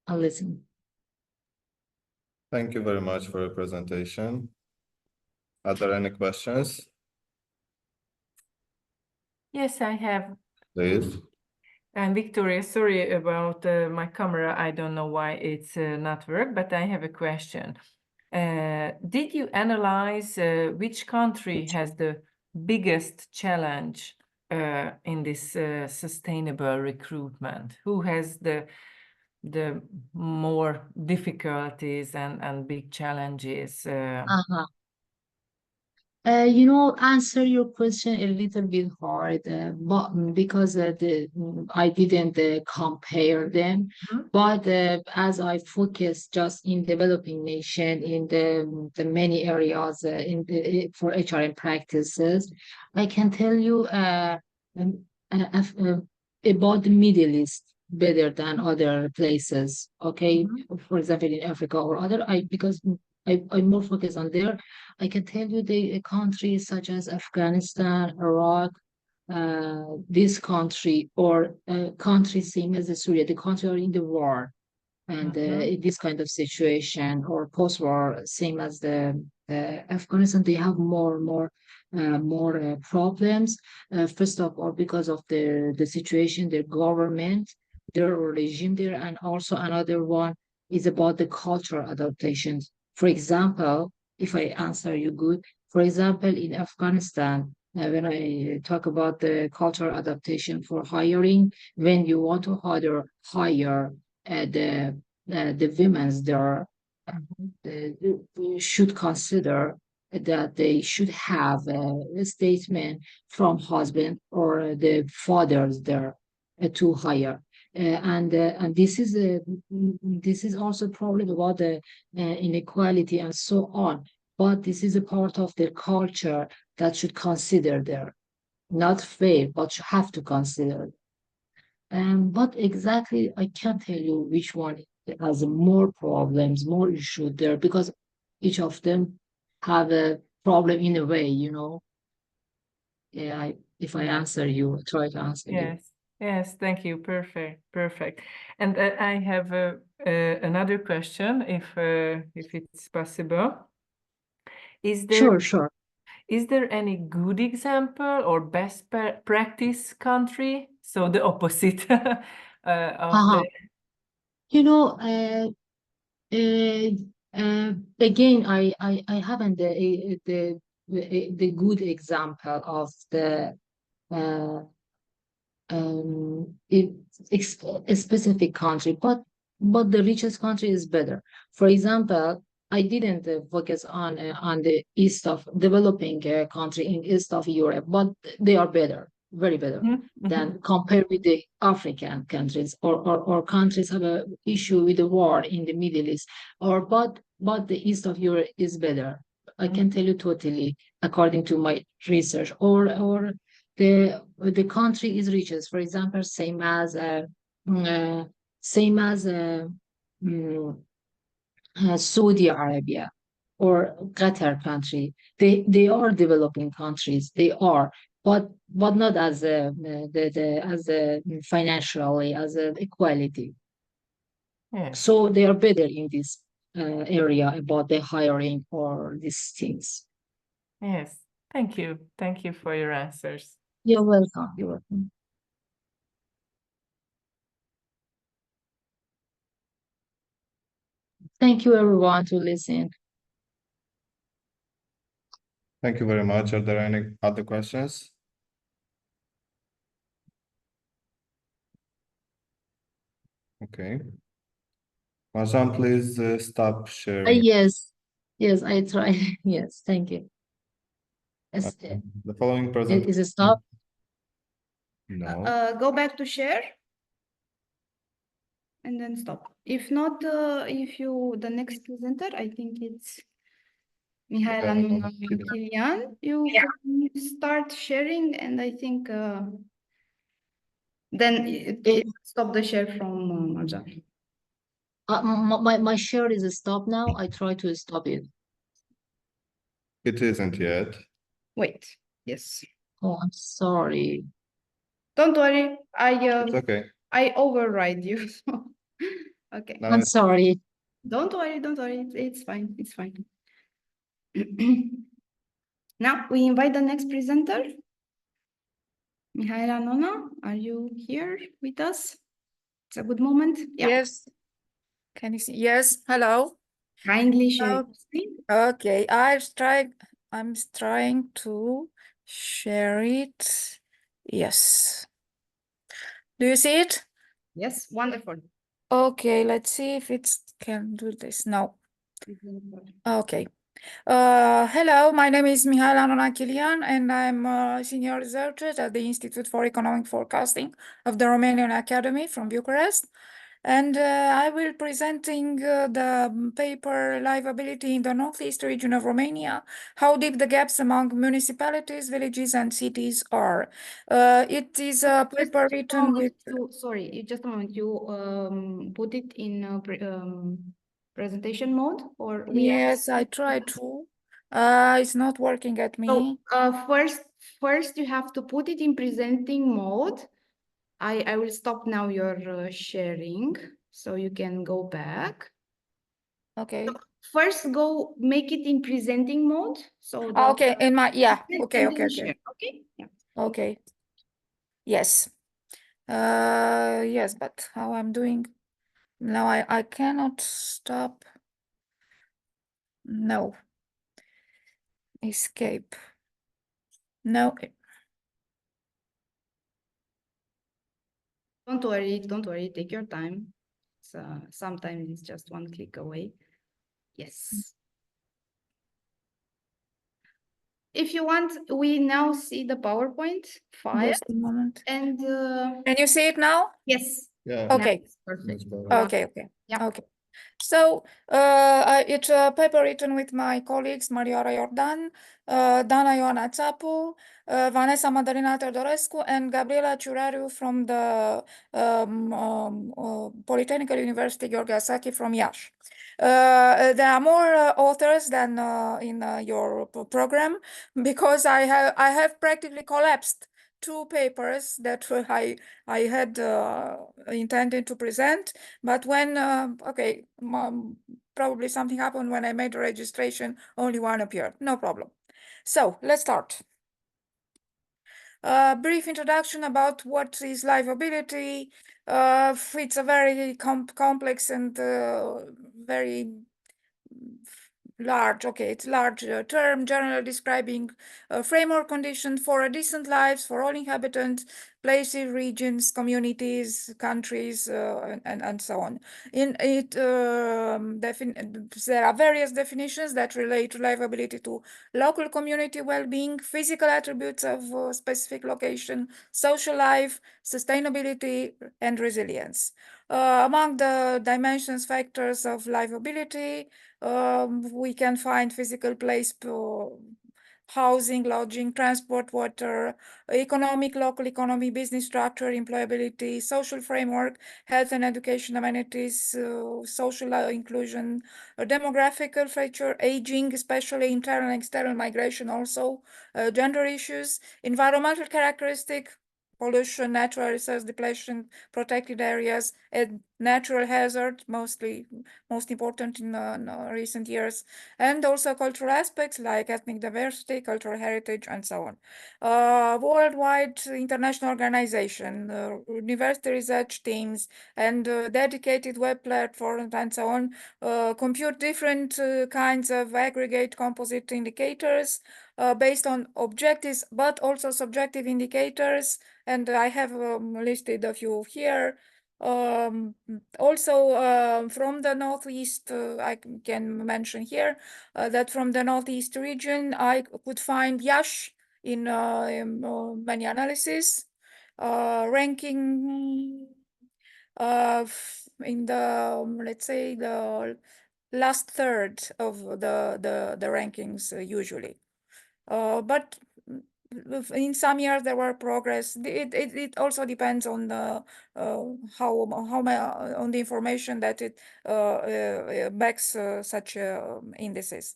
[SPEAKER 6] I'll listen.
[SPEAKER 3] Thank you very much for your presentation. Are there any questions?
[SPEAKER 2] Yes, I have.
[SPEAKER 3] Please.
[SPEAKER 2] And Victoria, sorry about my camera. I don't know why it's not work, but I have a question. Did you analyze which country has the biggest challenge in this sustainable recruitment? Who has the more difficulties and big challenges?
[SPEAKER 6] Answer your question a little bit hard, but because I didn't compare them. But as I focus just in developing nation in the many areas for HRM practices, I can tell you about the Middle East better than other places. Okay, for example, in Africa or other, because I'm more focused on there. I can tell you the countries such as Afghanistan, Iraq, this country, or countries same as Syria, the country are in the war, and in this kind of situation or post-war, same as the Afghanistan, they have more problems. First of all, because of the situation, their government, their regime there, and also another one is about the cultural adaptations. For example, if I answer you good, for example, in Afghanistan, when I talk about the cultural adaptation for hiring, when you want to hire the women's there, should consider that they should have a statement from husband or the fathers there to hire. And this is also a problem about the inequality and so on. But this is a part of their culture that should consider there. Not fair, but you have to consider. But exactly, I can't tell you which one has more problems, more issues there, because each of them have a problem in a way, you know. Yeah, if I answer you, try to answer you.
[SPEAKER 2] Yes, yes, thank you. Perfect, perfect. And I have another question, if it's possible. Is there
[SPEAKER 6] Sure.
[SPEAKER 2] Is there any good example or best practice country? So the opposite of
[SPEAKER 6] Uh-huh.
[SPEAKER 2] the.
[SPEAKER 6] You know, again, I haven't the good example of the uh, it, a specific country, but the richest country is better. For example, I didn't focus on the east of developing country in east of Europe, but they are better, very better than compared with the African countries or countries have a issue with the war in the Middle East, but the east of Europe is better. I can tell you totally according to my research or the country is richest. For example, same as mm, Saudi Arabia or Qatar country. They are developing countries. They are, but not as a financially as a equality.
[SPEAKER 2] Yes,
[SPEAKER 6] So they are better in this area about the hiring or these things.
[SPEAKER 2] yes. Thank you. Thank you for your answers.
[SPEAKER 6] You're welcome. You're welcome. Thank you everyone to listen.
[SPEAKER 3] Thank you very much. Are there any other questions? Okay. Marjan, please stop sharing.
[SPEAKER 6] Yes, I try. Yes, thank you.
[SPEAKER 3] The following
[SPEAKER 6] Is
[SPEAKER 3] presentation.
[SPEAKER 6] it stop?
[SPEAKER 3] No.
[SPEAKER 1] Go back to share and then stop. If not, the next presenter, I think it's Mihaela Kilian, you can start sharing, and I think then it stop the share from Marjan.
[SPEAKER 6] My share is stop now. I try to stop it.
[SPEAKER 3] It isn't yet.
[SPEAKER 1] Wait, yes.
[SPEAKER 6] Oh, I'm sorry.
[SPEAKER 1] Don't worry,
[SPEAKER 3] It's okay.
[SPEAKER 1] I override you. Okay.
[SPEAKER 3] Now
[SPEAKER 6] I'm sorry.
[SPEAKER 1] Don't worry, it's fine, it's fine. Now we invite the next presenter. Mihaela Nona, are you here with us? It's a good moment. Yeah.
[SPEAKER 7] Yes. Can you see? Yes. Hello.
[SPEAKER 1] Kindly share
[SPEAKER 7] Oh,
[SPEAKER 1] your screen.
[SPEAKER 7] okay. I'm trying to share it. Yes. Do you see it?
[SPEAKER 1] Yes, wonderful.
[SPEAKER 7] Okay, let's see if it can do this. No. Okay. Hello, my name is Mihaela Nonachilian, and I'm a senior researcher at the Institute for Economic Forecasting of the Romanian Academy from Bucharest. And I will presenting the paper Livability in the Northeast region of Romania, how deep the gaps among municipalities, villages and cities are. It is a paper written with...
[SPEAKER 1] Sorry, just a moment. You put it in presentation mode, or we
[SPEAKER 7] Yes, I tried to. It's not working at me.
[SPEAKER 1] So first you have to put it in presenting mode. I will stop now your sharing, so you can go back.
[SPEAKER 7] Okay.
[SPEAKER 1] So first go make it in presenting mode. So
[SPEAKER 7] Okay, in my okay.
[SPEAKER 1] Share. Okay. Yeah.
[SPEAKER 7] Okay. Yes. Yes, but how I'm doing now, I cannot stop. No. Escape. No.
[SPEAKER 1] Don't worry, take your time. So sometimes it's just one click away. Yes. If you want, we now see the PowerPoint file.
[SPEAKER 7] Just a moment.
[SPEAKER 1] And
[SPEAKER 7] Can you see it now?
[SPEAKER 1] yes.
[SPEAKER 3] Yeah.
[SPEAKER 7] Okay.
[SPEAKER 1] Now it's perfect.
[SPEAKER 3] Much better.
[SPEAKER 7] Okay, okay.
[SPEAKER 1] Yeah.
[SPEAKER 7] Okay. So it's a paper written with my colleagues Marioara Iordan, Dana Ioana Țapu, Vanessa Madalina Teodorescu, and Gabriela Ciurariu from the Polytechnical University Gheorghe Asaki from Iași. There are more authors than in your program, because I have practically collapsed two papers that I had intended to present, but when okay, probably something happened when I made the registration, only one appeared. No problem. So let's start. Brief introduction about what is livability. It's a very complex and very large, okay, it's large term, generally describing a framework condition for a decent lives for all inhabitants, places, regions, communities, countries, and so on. In it, there are various definitions that relate to livability to local community well-being, physical attributes of specific location, social life, sustainability, and resilience. Among the dimensions factors of livability, we can find physical place, housing, lodging, transport, water, economic, local economy, business structure, employability, social framework, health and education amenities, social inclusion, demographical feature, aging, especially internal and external migration, also gender issues, environmental characteristic, pollution, natural resource depletion, protected areas, and natural hazard, most important in recent years, and also cultural aspects like ethnic diversity, cultural heritage, and so on. Worldwide international organization, university research teams, and dedicated web platforms, and so on, compute different kinds of aggregate composite indicators based on objectives, but also subjective indicators, and I have listed a few here. Also from the Northeast, I can mention here that from the Northeast region, I could find Iași in many analyses, ranking in the, let's say, the last third of the rankings usually. But in some years there were progress. It also depends on the on the information that it backs such indices.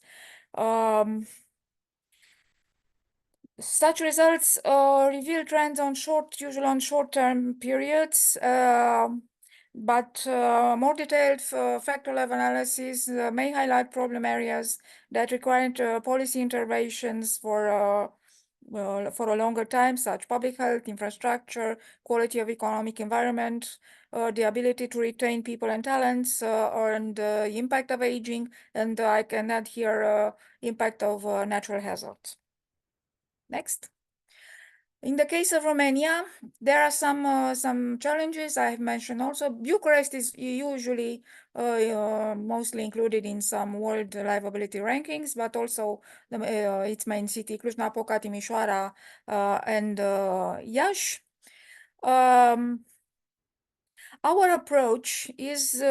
[SPEAKER 7] Such results reveal trends on usually on short-term periods, but more detailed factor level analysis may highlight problem areas that require policy interventions for a longer time, such public health, infrastructure, quality of economic environment, the ability to retain people and talents, and the impact of aging, and I can add here impact of natural hazards. Next. In the case of Romania, there are some challenges I have mentioned also. Bucharest is usually mostly included in some world livability rankings, but also its main city, Cluj-Napoca, Timișoara, and Iași. Our approach is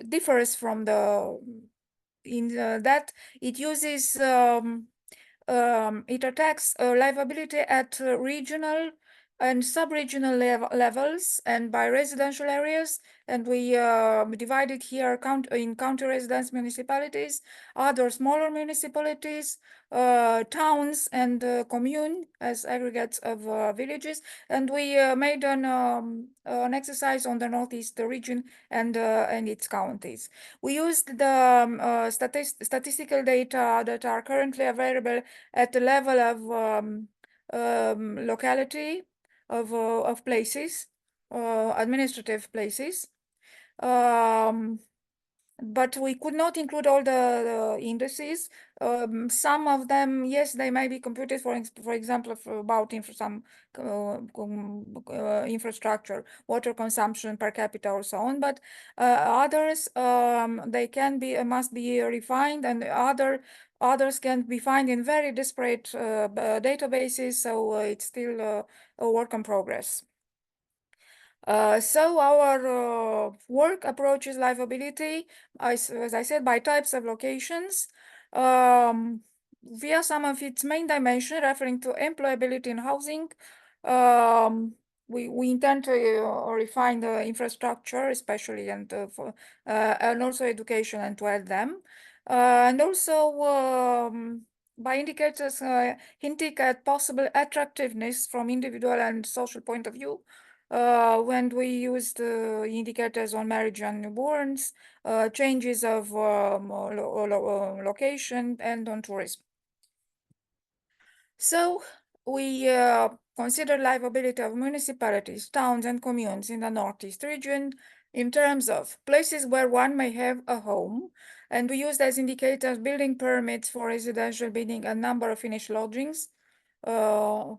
[SPEAKER 7] differs from that it uses it attacks livability at regional and sub-regional levels and by residential areas, and we divide it here in county residence municipalities, other smaller municipalities, towns, and commune as aggregates of villages, and we made an exercise on the Northeast region and its counties. We used the statistical data that are currently available at the level of locality, of places, administrative places. but we could not include all the indices. Some of them, yes, they may be computed, for example, about some infrastructure, water consumption per capita or so on, but others, they can be, must be refined, and others can be found in very disparate databases, so it's still a work in progress. So our work approaches livability, as I said, by types of locations, via some of its main dimensions, referring to employability and housing. We intend to refine the infrastructure, especially, and also education, and to add them, and also by indicators hinting at possible attractiveness from individual and social point of view. When we used indicators on marriage and newborns, changes of location, and on tourism. So we consider livability of municipalities, towns, and communes in the Northeast region in terms of places where one may have a home, and we used as indicators building permits for residential building and number of finished lodgings. At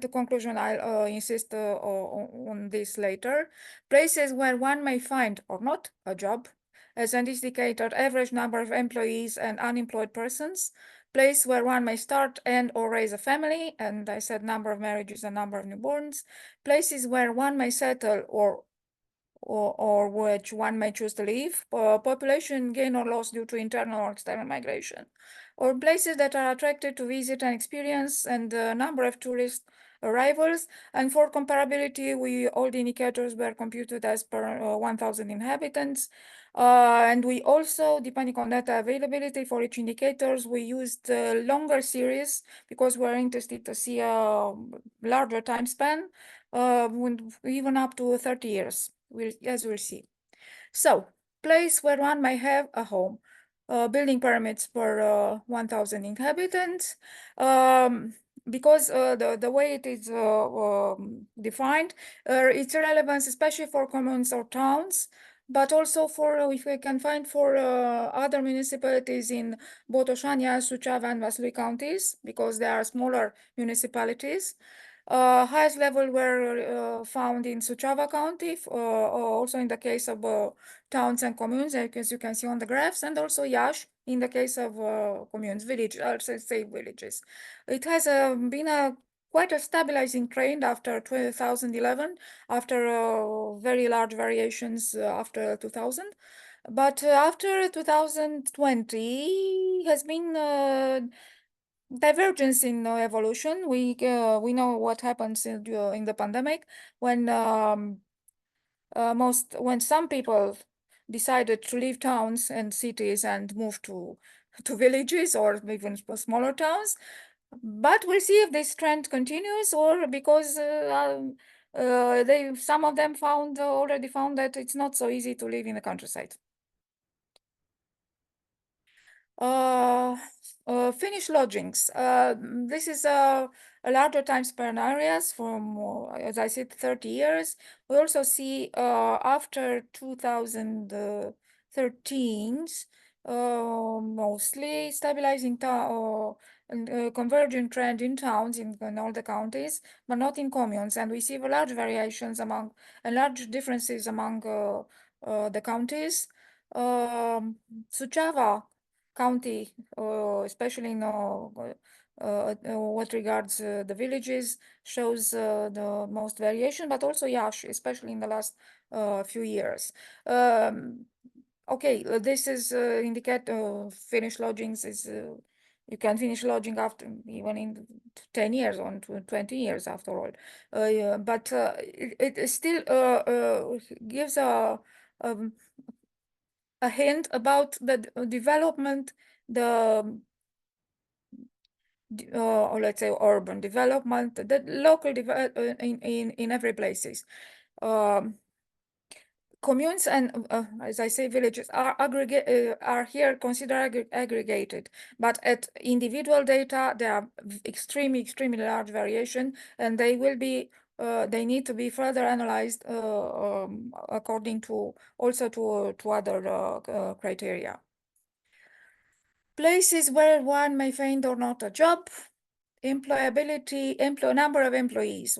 [SPEAKER 7] the conclusion, I'll insist on this later. Places where one may find or not a job, as an indicator, average number of employees and unemployed persons. Place where one may start and or raise a family, and I said number of marriages and number of newborns. Places where one may settle or which one may choose to live, population gain or loss due to internal or external migration, or places that are attracted to visit and experience, and the number of tourist arrivals. And for comparability, all the indicators were computed as per 1,000 inhabitants. And we also, depending on data availability for each indicators, we used longer series because we're interested to see a larger time span, even up to 30 years, as we'll see. So, place where one may have a home. Building permits per 1,000 inhabitants. Because the way it is defined, its relevance, especially for communes or towns, but also for, if we can find, for other municipalities in Botoșani, Suceava, and Vaslui counties, because they are smaller municipalities. Highest level were found in Suceava County, also in the case of towns and communes, as you can see on the graphs, and also Iași in the case of communes, villages, I'll say villages. It has been quite a stabilizing trend after 2011, after very large variations after 2000. But after 2020 has been divergence in evolution. We know what happens in the pandemic when when some people decided to leave towns and cities and move to villages or even smaller towns. But we'll see if this trend continues, or because some of them already found that it's not so easy to live in the countryside. Finished lodgings. This is a larger time span areas from, as I said, 30 years. We also see after 2013, mostly stabilizing and converging trend in towns in all the counties, but not in communes. And we see large variations and large differences among the counties. Suceava County, especially in what regards the villages, shows the most variation, but also Iași, especially in the last few years. Okay, this is indicate finished lodgings is you can finish lodging after even in 10 years or 20 years after all. But it still gives a hint about the development, or let's say urban development, the local in every places. Communes and, as I say, villages are here considered aggregated, but at individual data, there are extremely large variation, and they will be they need to be further analyzed according to also to other criteria. Places where one may find or not a job, employability, number of employees.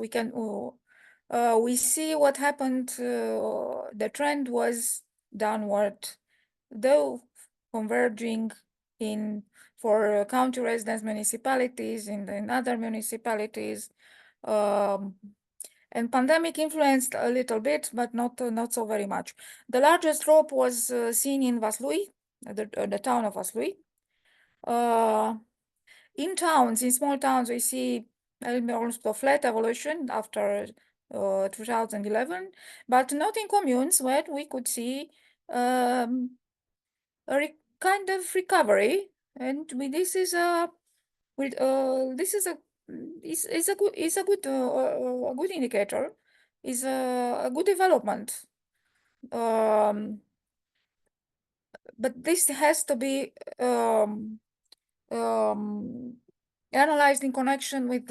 [SPEAKER 7] We see what happened. The trend was downward, though converging for county residence municipalities in other municipalities. And pandemic influenced a little bit, but not so very much. The largest drop was seen in Vaslui, the town of Vaslui. In small towns, we see almost a flat evolution after 2011, but not in communes where we could see a kind of recovery. And this is a good indicator, is a good development. But this has to be analyzed in connection with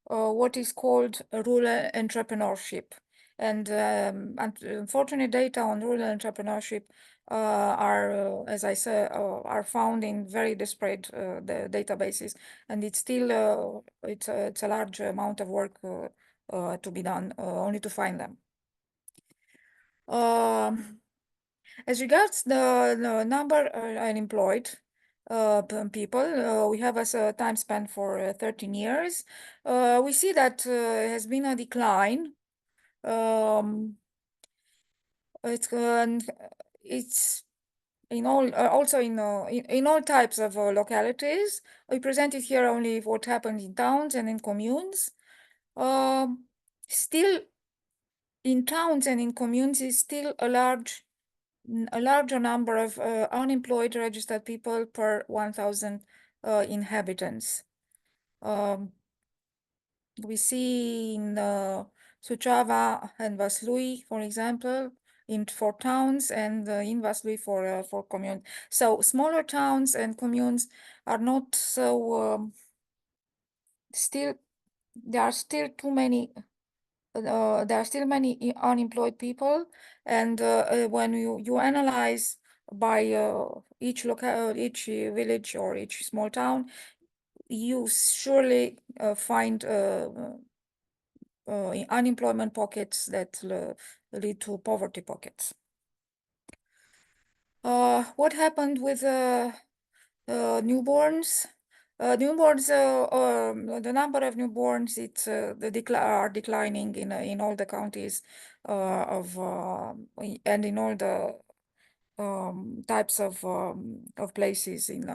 [SPEAKER 7] what is called rural entrepreneurship. And unfortunate data on rural entrepreneurship are, as I said, are found in very disparate the databases, and it's still it's a large amount of work to be done only to find them. As regards the number unemployed people, we have as a time span for 13 years. We see that has been a decline. It's in all also in all types of localities. We presented here only what happened in towns and in communes. Still, in towns and in communes is still a larger number of unemployed registered people per 1,000 inhabitants. We see in Suceava and Vaslui, for example, for towns, and in Vaslui for communes. So smaller towns and communes are not so still. There are still too many. There are still many unemployed people, and when you analyze by each village or each small town, you surely find unemployment pockets that lead to poverty pockets. What happened with newborns? The number of newborns are declining in all the counties and in all the types of places in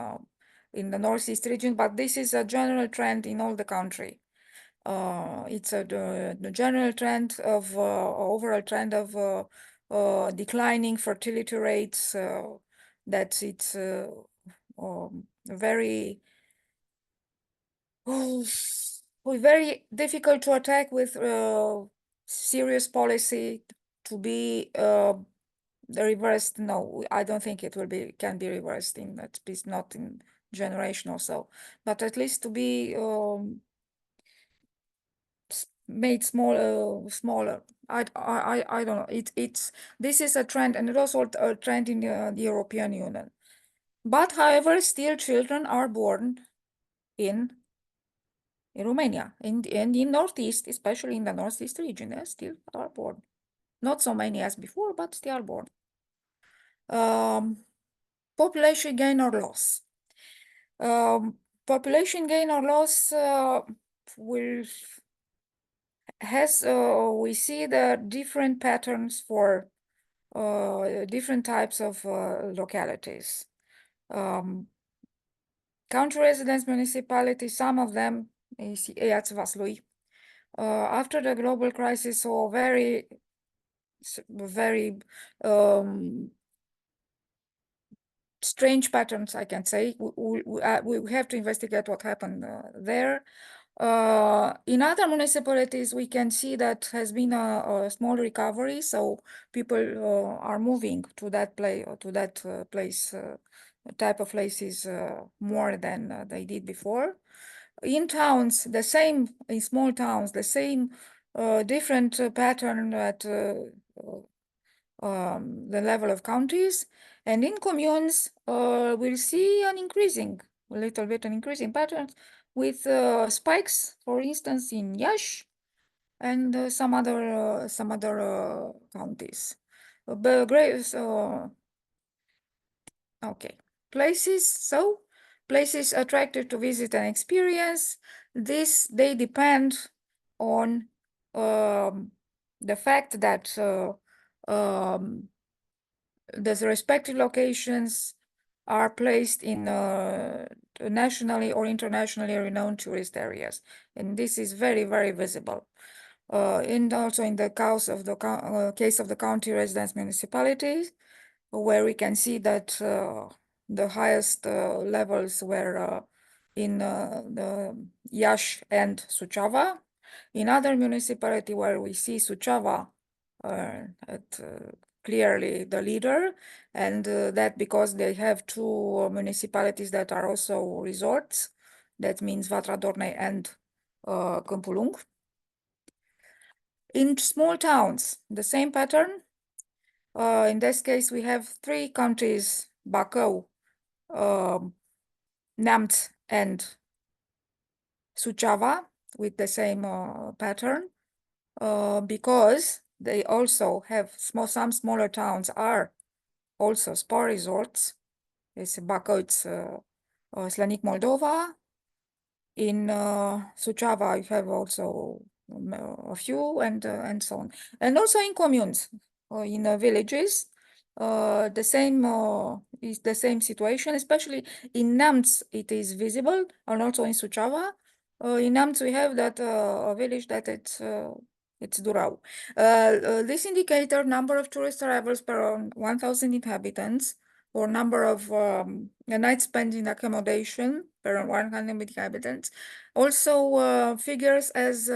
[SPEAKER 7] the Northeast region. But this is a general trend in all the country. It's the general trend of overall trend of declining fertility rates. That it's very difficult to attack with serious policy to be reversed. No, I don't think it can be reversed in at least not in generation or so, but at least to be made smaller. I don't know. This is a trend, and it's also a trend in the European Union. But however, still children are born in Romania and in Northeast, especially in the Northeast region, still are born. Not so many as before, but still are born. Population gain or loss. Population gain or loss we see the different patterns for different types of localities. Country residence municipalities, some of them, Iasi Vaslui, after the global crisis, saw very strange patterns, I can say. We have to investigate what happened there. In other municipalities, we can see that has been a small recovery, so people are moving to that place, type of places more than they did before. In towns, in small towns, the same different pattern at the level of counties, and in communes we'll see a little bit an increasing pattern with spikes, for instance, in Iași and some other counties. Okay, places attractive to visit and experience. They depend on the fact that the respective locations are placed in nationally or internationally renowned tourist areas, and this is very, very visible. And also in the case of the county residence municipalities, where we can see that the highest levels were in the Iași and Suceava. In other municipality where we see Suceava clearly the leader, and that because they have two municipalities that are also resorts. That means Vatra Dornei and Câmpulung. In small towns, the same pattern. In this case, we have three counties, Bacău, Neamț, and Suceava, with the same pattern, because they also have some smaller towns are also spa resorts. It's Bacău, it's Slănic Moldova. In Suceava, you have also a few, and so on, and also in communes, in villages. The same is the same situation, especially in Neamț it is visible, and also in Suceava. In Neamț we have that a village that it's Durau. This indicator, number of tourist arrivals per 1,000 inhabitants, or number of nights spent in accommodation per 100 inhabitants, also figures as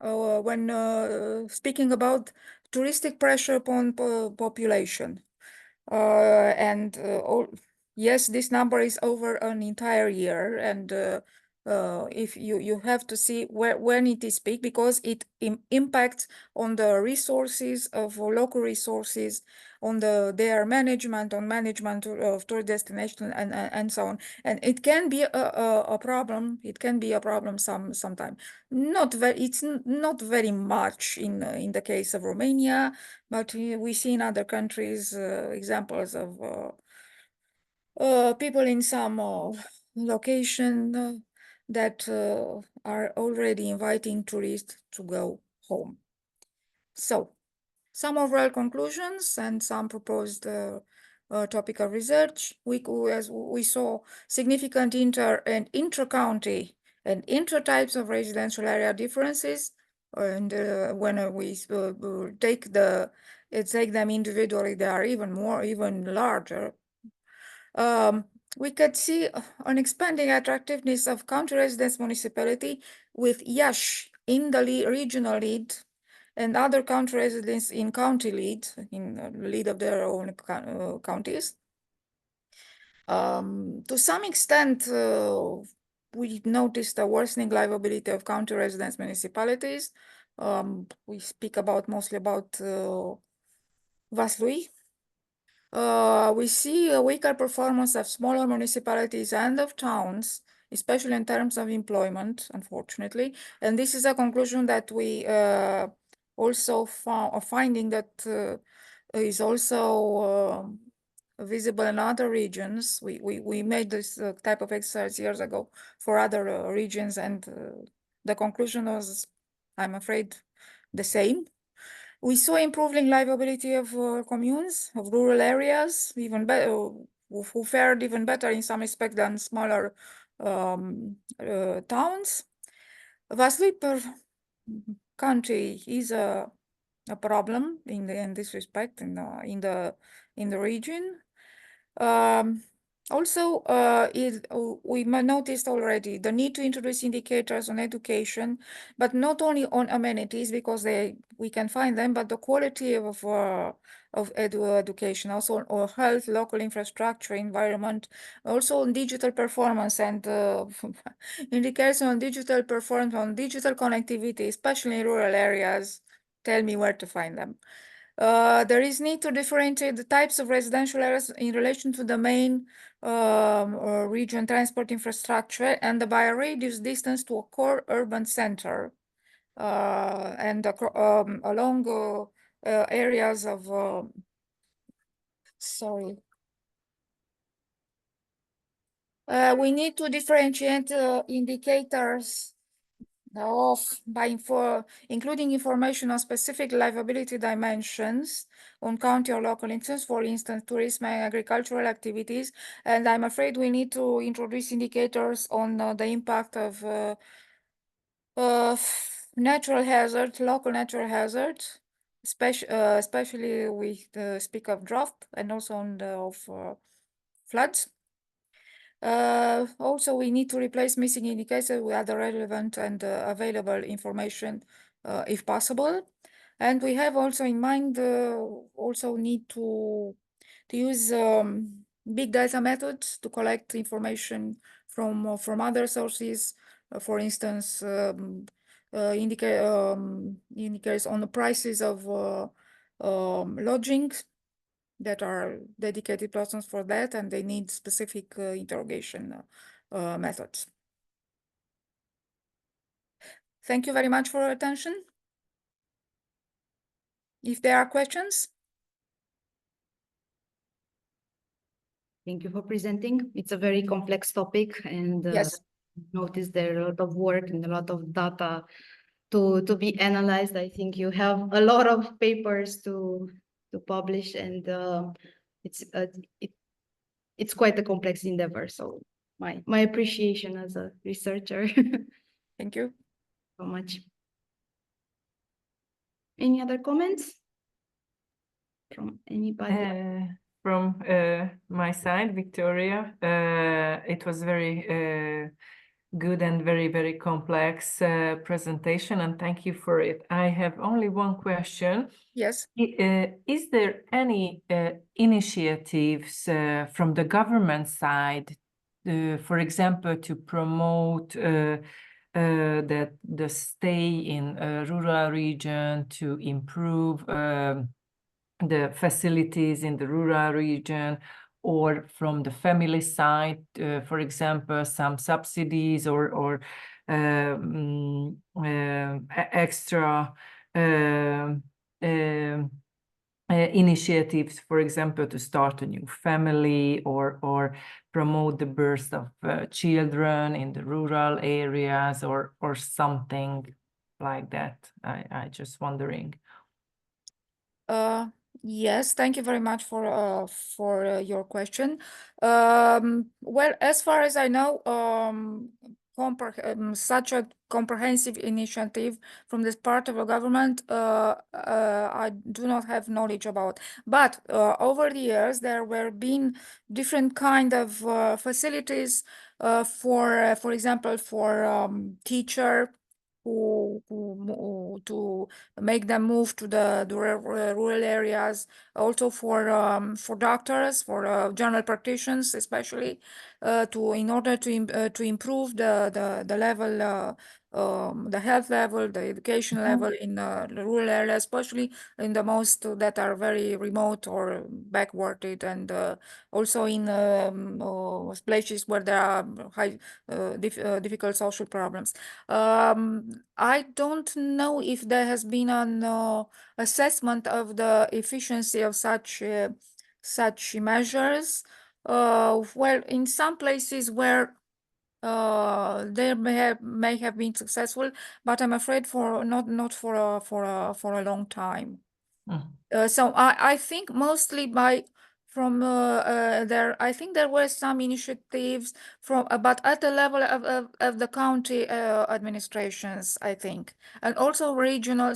[SPEAKER 7] when speaking about touristic pressure upon population. Yes, this number is over an entire year, and if you have to see when it is peak, because it impacts on the resources of local resources, on their management, on management of tourist destination, and so on. And it can be a problem. It can be a problem sometime. It's not very much in the case of Romania, but we see in other countries examples of people in some location that are already inviting tourists to go home. So, some overall conclusions and some proposed topic of research. As we saw, significant inter and intra-county and intra-types of residential area differences, and when we take them individually, they are even larger. We could see an expanding attractiveness of county residence municipality, with Iași in the regional lead and other county residents in county lead, in lead of their own counties. To some extent, we noticed a worsening livability of county residence municipalities. We speak mostly about Vaslui. We see a weaker performance of smaller municipalities and of towns, especially in terms of employment, unfortunately. And this is a conclusion that we also found, a finding that is also visible in other regions. We made this type of exercise years ago for other regions, and the conclusion was, I'm afraid, the same. We saw improving livability of communes, of rural areas, even better, who fared even better in some respect than smaller towns. Vaslui per country is a problem in this respect in the region. Also, we noticed already the need to introduce indicators on education, but not only on amenities because we can find them, but the quality of education, also on health, local infrastructure, environment, also on digital performance and indicators on digital performance, on digital connectivity, especially in rural areas. Tell me where to find them. There is need to differentiate the types of residential areas in relation to the main region transport infrastructure and by a radius distance to a core urban center and along areas of sorry. We need to differentiate indicators including information on specific livability dimensions on county or local instance, for instance, tourism and agricultural activities. And I'm afraid we need to introduce indicators on the impact of natural hazard, local natural hazard, especially we speak of drought and also on of floods. Also, we need to replace missing indicators with other relevant and available information if possible. And we have also in mind also need to use big data methods to collect information from other sources. For instance, indicators on the prices of lodgings that are dedicated persons for that, and they need specific interrogation methods. Thank you very much for your attention. If there are questions.
[SPEAKER 1] Thank you for presenting. It's a very complex topic, and
[SPEAKER 7] yes,
[SPEAKER 1] notice there are a lot of work and a lot of data to be analyzed. I think you have a lot of papers to publish, and it's quite a complex endeavor. So my appreciation as a researcher.
[SPEAKER 7] Thank you
[SPEAKER 1] so much. Any other comments from anybody?
[SPEAKER 2] From my side, Victoria, it was very good and very, very complex presentation, and thank you for it. I have only one question.
[SPEAKER 7] Yes.
[SPEAKER 2] Is there any initiatives from the government side, for example, to promote that the stay in a rural region, to improve the facilities in the rural region, or from the family side, for example, some subsidies or extra initiatives, for example, to start a new family or promote the birth of children in the rural areas or something like that. I just wondering.
[SPEAKER 7] Yes, thank you very much for your question. Well, as far as I know, such a comprehensive initiative from this part of the government, I do not have knowledge about. But over the years, there were been different kind of facilities for example, for teacher to make them move to the rural areas, also for doctors, for general practitioners, especially in order to improve the level, the health level, the education level in the rural areas, especially in the most that are very remote or backwarded, and also in places where there are high difficult social problems. I don't know if there has been an assessment of the efficiency of such measures. Well, in some places where they may have been successful, but I'm afraid not for a long time. So I think mostly I think there were some initiatives but at the level of the county administrations, I think, and also regional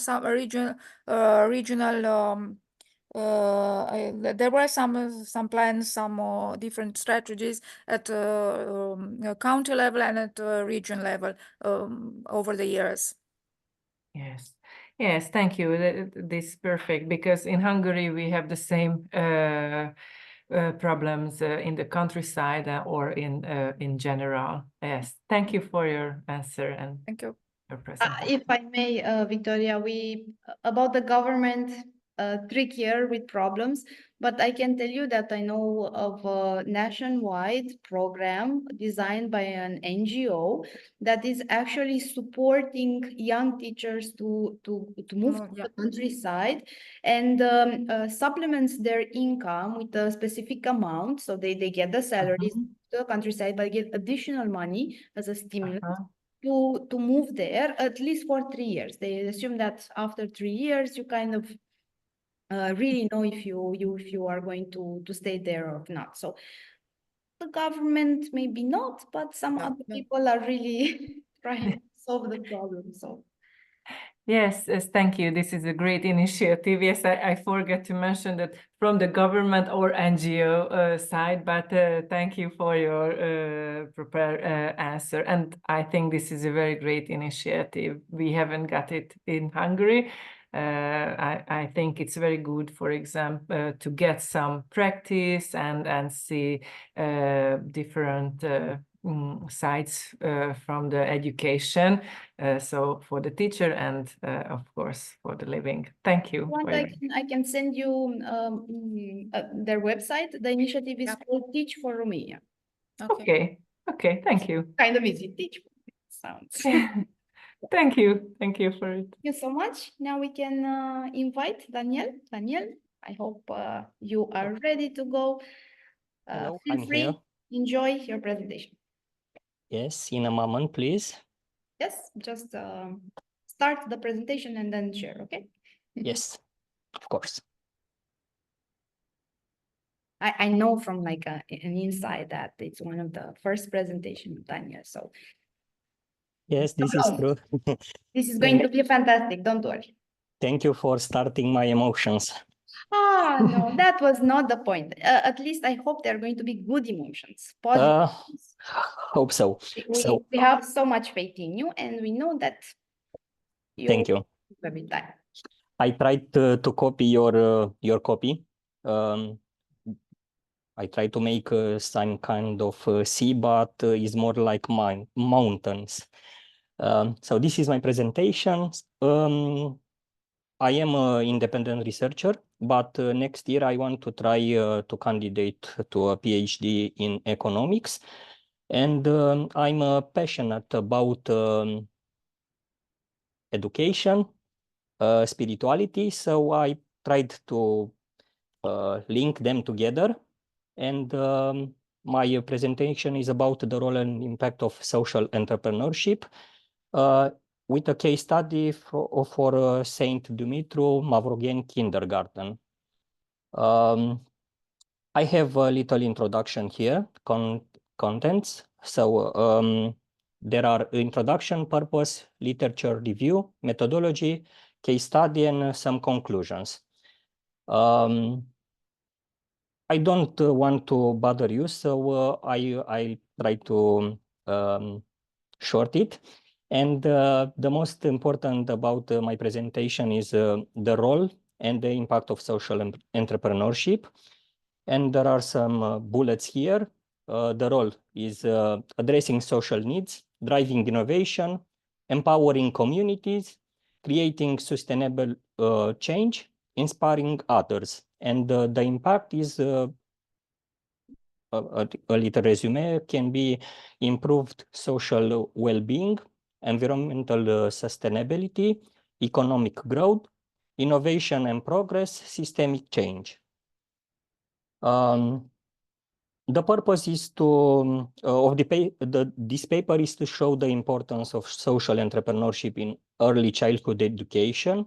[SPEAKER 7] there were some plans, some different strategies at county level and at region level over the years.
[SPEAKER 2] Yes, yes, thank you. This is perfect because in Hungary we have the same problems in the countryside or in general. Yes, thank you for your answer and
[SPEAKER 7] Thank you.
[SPEAKER 2] your presentation.
[SPEAKER 1] If I may, Victoria, about the government trickier with problems, but I can tell you that I know of a nationwide program designed by an NGO that is actually supporting young teachers to move to the countryside and supplements their income with a specific amount. So they get the salaries to the countryside, but get additional money as a stimulus to move there at least for 3 years. They assume that after 3 years you kind of really know if you are going to stay there or not. So the government maybe not, but some other people are really trying to solve the problem. So
[SPEAKER 2] yes, thank you. This is a great initiative. Yes, I forgot to mention that from the government or NGO side, but thank you for your prepared answer. And I think this is a very great initiative. We haven't got it in Hungary. I think it's very good, for example, to get some practice and see different sides from the education, so for the teacher and of course for the living. Thank you.
[SPEAKER 1] I can send you their website. The initiative is called Teach for Romania.
[SPEAKER 2] Okay, thank you.
[SPEAKER 1] Kind of easy. Teach sounds.
[SPEAKER 2] Thank you for it.
[SPEAKER 1] Thank you so much. Now we can invite Daniel. Daniel, I hope you are ready to go.
[SPEAKER 8] Hello,
[SPEAKER 1] Feel
[SPEAKER 8] I'm
[SPEAKER 1] free.
[SPEAKER 8] here.
[SPEAKER 1] Enjoy your presentation.
[SPEAKER 8] Yes, in a moment, please.
[SPEAKER 1] Yes, just start the presentation and then share, okay?
[SPEAKER 8] Yes, of course.
[SPEAKER 1] I know from like an inside that it's one of the first presentation of Daniel, so.
[SPEAKER 8] Yes, this is true.
[SPEAKER 1] This is going to be fantastic, don't worry.
[SPEAKER 8] Thank you for starting my emotions.
[SPEAKER 1] No, that was not the point. At least I hope they're going to be good emotions, positive.
[SPEAKER 8] Hope so.
[SPEAKER 1] We have so much faith in you, and we know that
[SPEAKER 8] Thank you.
[SPEAKER 1] will be time.
[SPEAKER 8] I tried to copy your copy. I tried to make some kind of sea, but it's more like mountains. So this is my presentation. I am an independent researcher, but next year I want to try to candidate to a PhD in economics. And I'm passionate about education, spirituality. So I tried to link them together. And my presentation is about the role and impact of social entrepreneurship with a case study for Saint Dumitru Mavrogen Kindergarten. I have a little introduction here, contents. So there are introduction, purpose, literature review, methodology, case study, and some conclusions. I don't want to bother you, so I try to short it. And the most important about my presentation is the role and the impact of social entrepreneurship. And there are some bullets here. The role is addressing social needs, driving innovation, empowering communities, creating sustainable change, inspiring others. And the impact is a little resume can be improved social well-being, environmental sustainability, economic growth, innovation and progress, systemic change. The purpose is to this paper is to show the importance of social entrepreneurship in early childhood education,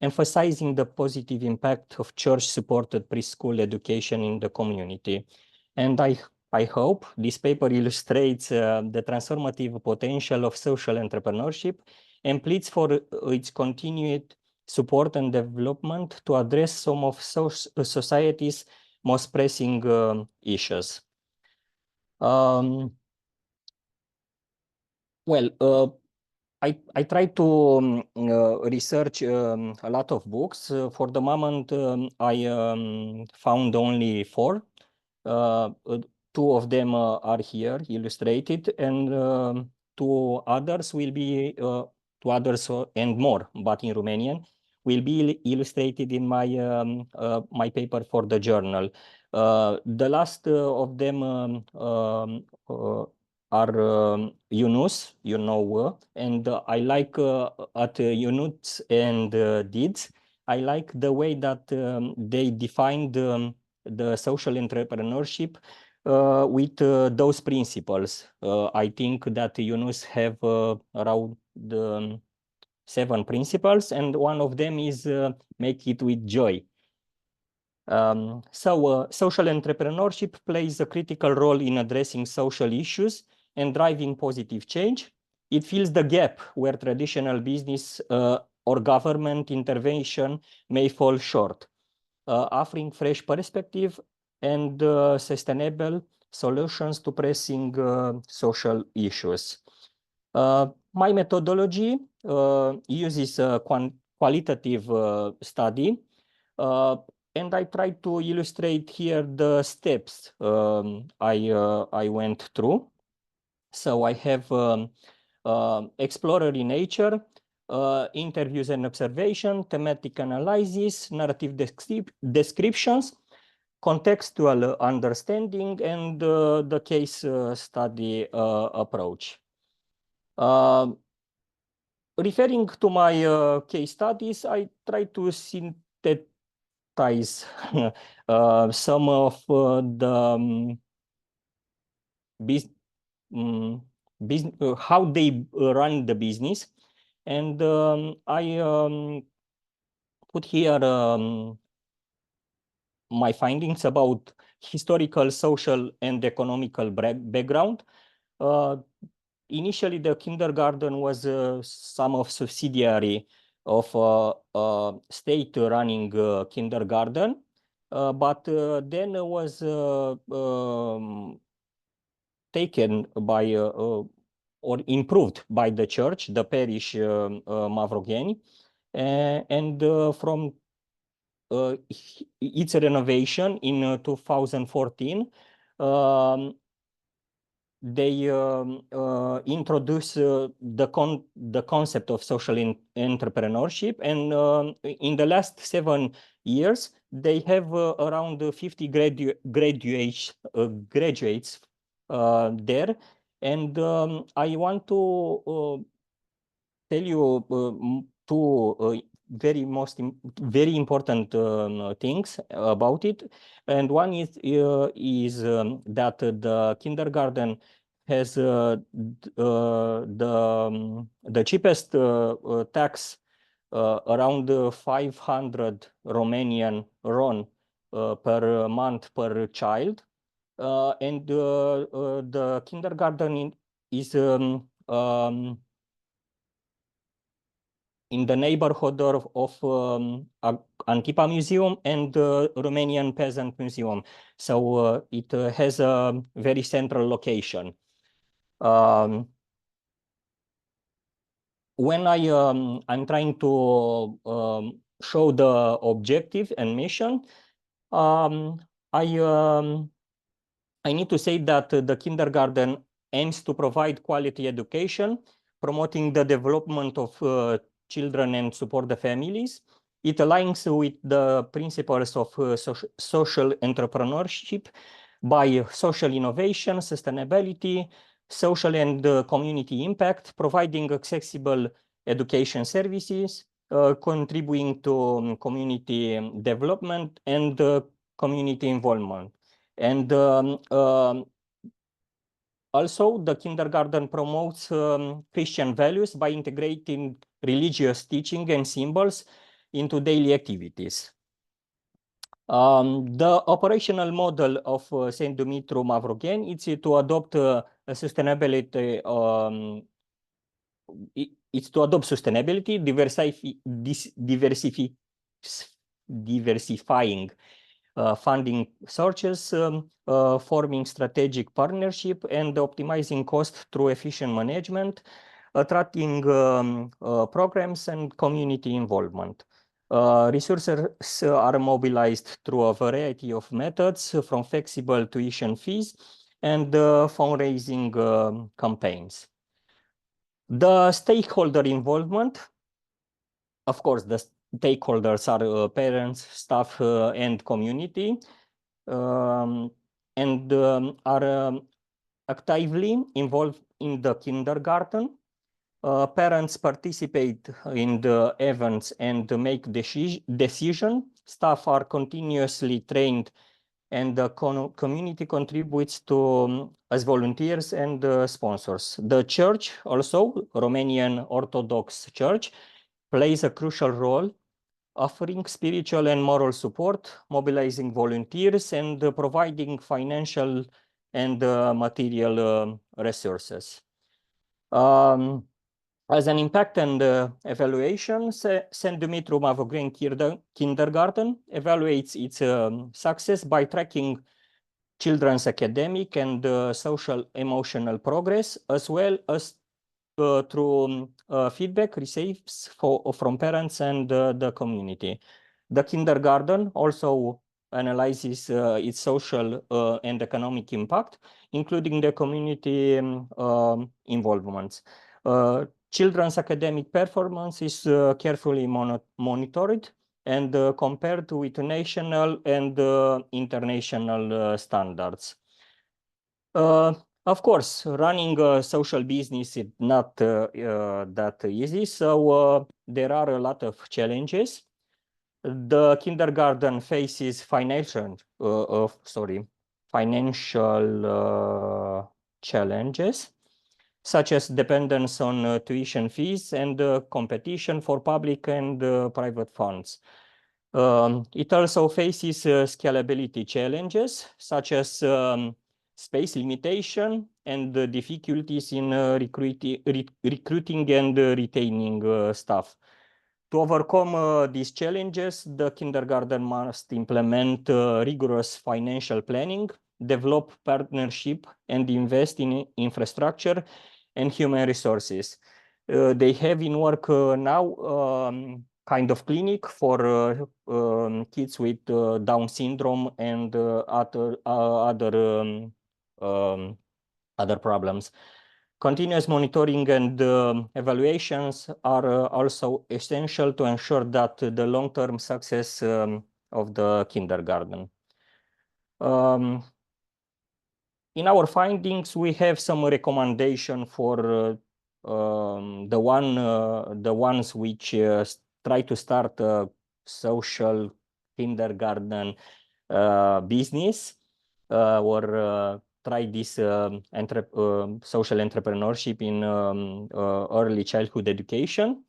[SPEAKER 8] emphasizing the positive impact of church-supported preschool education in the community. And I hope this paper illustrates the transformative potential of social entrepreneurship and pleads for its continued support and development to address some of society's most pressing issues. I try to research a lot of books. For the moment, I found only 4. 2 of them are here illustrated, and 2 others will be 2 others and more, but in Romanian, will be illustrated in my my paper for the journal. The last of them are Yunus, you know, and I like at Yunus and Deeds, I like the way that they defined the social entrepreneurship with those principles. I think that Yunus have around 7 principles, and one of them is make it with joy. Social entrepreneurship plays a critical role in addressing social issues and driving positive change. It fills the gap where traditional business or government intervention may fall short, offering fresh perspective and sustainable solutions to pressing social issues. My methodology uses a qualitative study, and I try to illustrate here the steps I went through. So I have exploratory nature, interviews and observation, thematic analysis, narrative descriptions, contextual understanding, and the case study approach. Referring to my case studies, I try to synthesize some of the how they run the business, and I put here my findings about historical, social, and economical background. Initially, the kindergarten was some of subsidiary of state-running kindergarten, but then was taken by or improved by the church, the parish Mavrogheni, and from its renovation in 2014, they introduced the concept of social entrepreneurship, and in the last 7 years, they have around 50 graduates there, and I want to tell you 2 very important things about it, and one is that the kindergarten has the cheapest tax, around 500 Romanian RON per month per child, and the kindergarten is in the neighborhood of Antipa Museum and Romanian Peasant Museum. So it has a very central location. When I'm trying to show the objective and mission, I need to say that the kindergarten aims to provide quality education, promoting the development of children and support the families. It aligns with the principles of social entrepreneurship by social innovation, sustainability, social and community impact, providing accessible education services, contributing to community development and community involvement. And also, the kindergarten promotes Christian values by integrating religious teaching and symbols into daily activities. The operational model of St. Dumitru Mavrogheni is to adopt a sustainability it's to adopt sustainability, diversifying funding sources, forming strategic partnership, and optimizing cost through efficient management, attracting programs and community involvement. Resources are mobilized through a variety of methods, from flexible tuition fees and fundraising campaigns. The stakeholder involvement, of course, the stakeholders are parents, staff, and community, and are actively involved in the kindergarten. Parents participate in the events and make decisions. Staff are continuously trained, and the community contributes to as volunteers and sponsors. The church, also Romanian Orthodox Church, plays a crucial role, offering spiritual and moral support, mobilizing volunteers, and providing financial and material resources. As an impact and evaluation, St. Dumitru Mavrogen Kindergarten evaluates its success by tracking children's academic and social emotional progress, as well as through feedback received from parents and the community. The kindergarten also analyzes its social and economic impact, including the community involvements. Children's academic performance is carefully monitored and compared with national and international standards. Of course, running a social business is not that easy, so there are a lot of challenges. The kindergarten faces financial challenges, such as dependence on tuition fees and competition for public and private funds. It also faces scalability challenges, such as space limitation and difficulties in recruiting and retaining staff. To overcome these challenges, the kindergarten must implement rigorous financial planning, develop partnership, and invest in infrastructure and human resources. They have in work now kind of clinic for kids with Down syndrome and other problems. Continuous monitoring and evaluations are also essential to ensure that the long-term success of the kindergarten. In our findings, we have some recommendation for the ones which try to start a social kindergarten business or try this social entrepreneurship in early childhood education,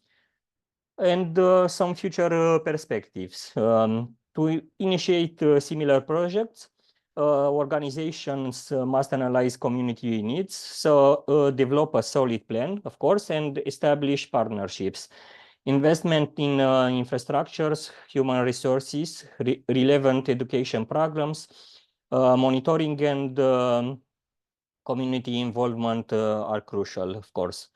[SPEAKER 8] and some future perspectives. To initiate similar projects, organizations must analyze community needs, so develop a solid plan, of course, and establish partnerships. Investment in infrastructures, human resources, relevant education programs, monitoring and community involvement are crucial, of course.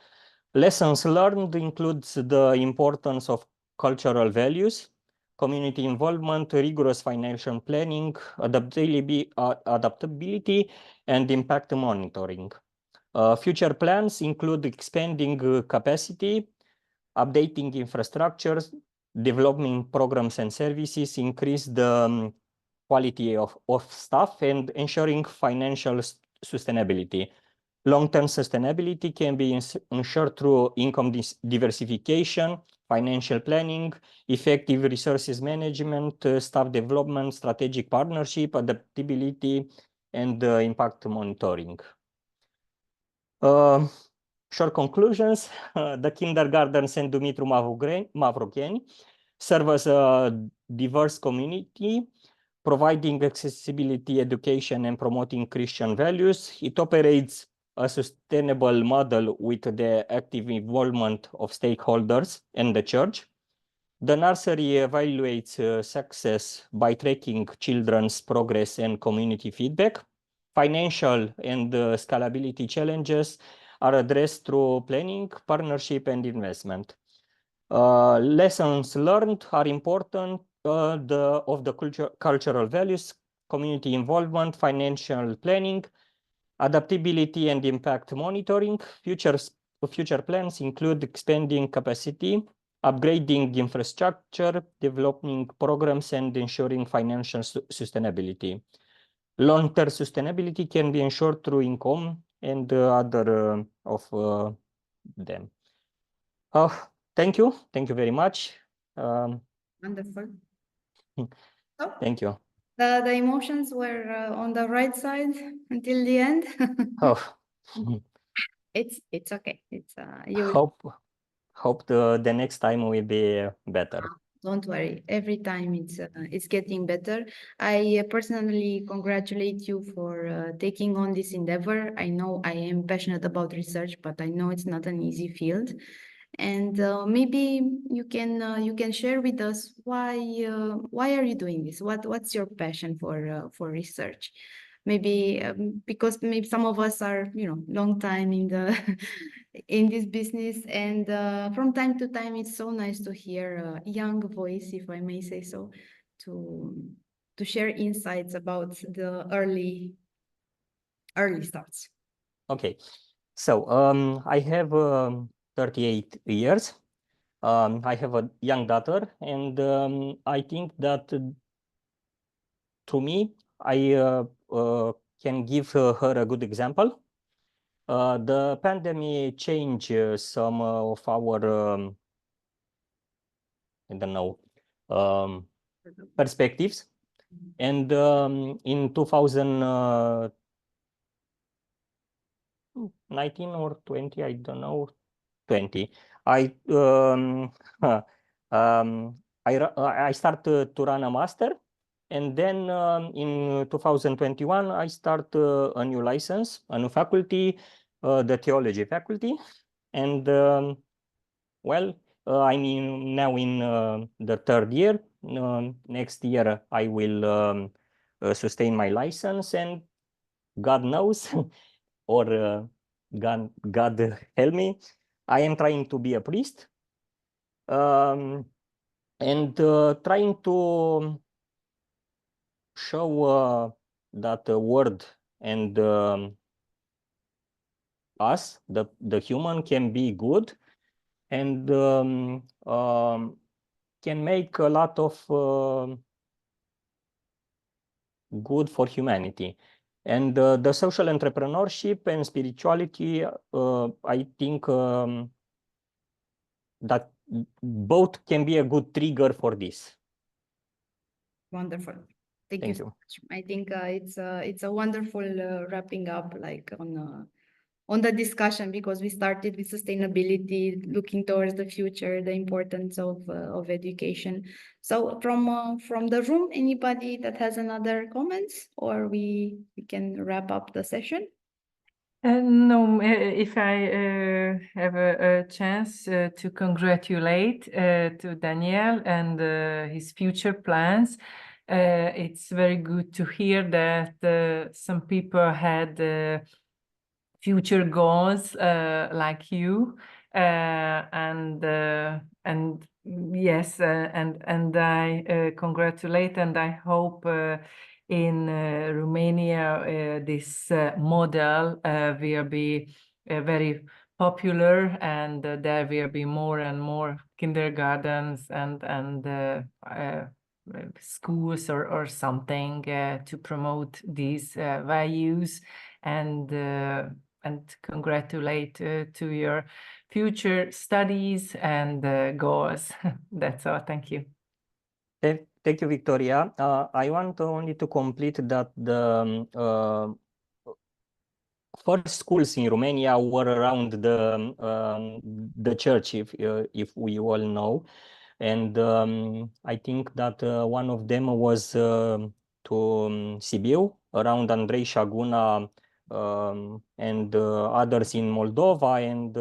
[SPEAKER 8] Lessons learned includes the importance of cultural values, community involvement, rigorous financial planning, adaptability, and impact monitoring. Future plans include expanding capacity, updating infrastructures, developing programs and services, increase the quality of staff, and ensuring financial sustainability. Long-term sustainability can be ensured through income diversification, financial planning, effective resources management, staff development, strategic partnership, adaptability, and impact monitoring. Short conclusions. The kindergarten St. Dumitru Mavrogen serves a diverse community, providing accessibility, education, and promoting Christian values. It operates a sustainable model with the active involvement of stakeholders and the church. The nursery evaluates success by tracking children's progress and community feedback. Financial and scalability challenges are addressed through planning, partnership, and investment. Lessons learned are important of the cultural values, community involvement, financial planning, adaptability and impact monitoring. Future plans include expanding capacity, upgrading infrastructure, developing programs, and ensuring financial sustainability. Long-term sustainability can be ensured through income and other of them. Thank you very much.
[SPEAKER 1] Wonderful.
[SPEAKER 8] Thank you.
[SPEAKER 1] The emotions were on the right side until the end. It's okay. It's you
[SPEAKER 8] hope the next time will be better.
[SPEAKER 1] Don't worry. Every time it's getting better. I personally congratulate you for taking on this endeavor. I know I am passionate about research, but I know it's not an easy field. And maybe you can share with us why are you doing this? What's your passion for research? Maybe because maybe some of us are long time in the in this business, and from time to time it's so nice to hear a young voice, if I may say so, to share insights about the early starts.
[SPEAKER 8] Okay, so I have 38 years. I have a young daughter, and I think that to me, I can give her a good example. The pandemic changed some of our, I don't know, perspectives. And in 2019 or 20, I don't know, 20, I started to run a master. And then in 2021, I start a new license, a new faculty, the theology faculty. And well, I'm now in the third year. Next year, I will sustain my license, and God knows, or God help me, I am trying to be a priest, and trying to show that the word and us, the human, can be good, and can make a lot of good for humanity. And the social entrepreneurship and spirituality, I think that both can be a good trigger for this.
[SPEAKER 1] Wonderful. Thank you so much. I think it's a wonderful wrapping up, like on the discussion, because we started with sustainability, looking towards the future, the importance of education. So from the room, anybody that has another comments, or we can wrap up the session?
[SPEAKER 2] No, if I have a chance to congratulate to Daniel and his future plans. It's very good to hear that some people had future goals like you, and yes, and I congratulate, and I hope in Romania this model will be very popular, and there will be more and more kindergartens and schools or something to promote these values, and congratulate to your future studies and goals. That's all. Thank you.
[SPEAKER 8] Thank you, Victoria. I want only to complete that the first schools in Romania were around the church, if we all know, and I think that one of them was to Sibiu, around Andrei Șaguna and others in Moldova, and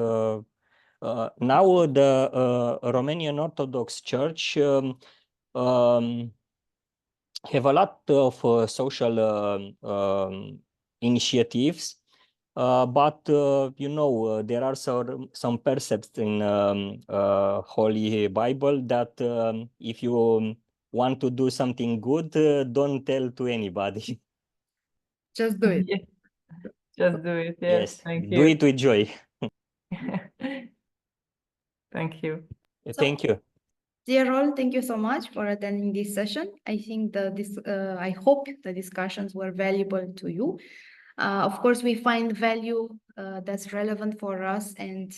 [SPEAKER 8] now the Romanian Orthodox Church have a lot of social initiatives, but there are some precepts in Holy Bible that if you want to do something good, don't tell to anybody.
[SPEAKER 1] Just do it.
[SPEAKER 2] Yeah. Just do it.
[SPEAKER 8] Yes,
[SPEAKER 2] Thank
[SPEAKER 8] do
[SPEAKER 2] you.
[SPEAKER 8] it with joy.
[SPEAKER 2] Thank you.
[SPEAKER 8] Thank you.
[SPEAKER 1] Dear all, thank you so much for attending this session. I think I hope the discussions were valuable to you. Of course, we find value that's relevant for us, and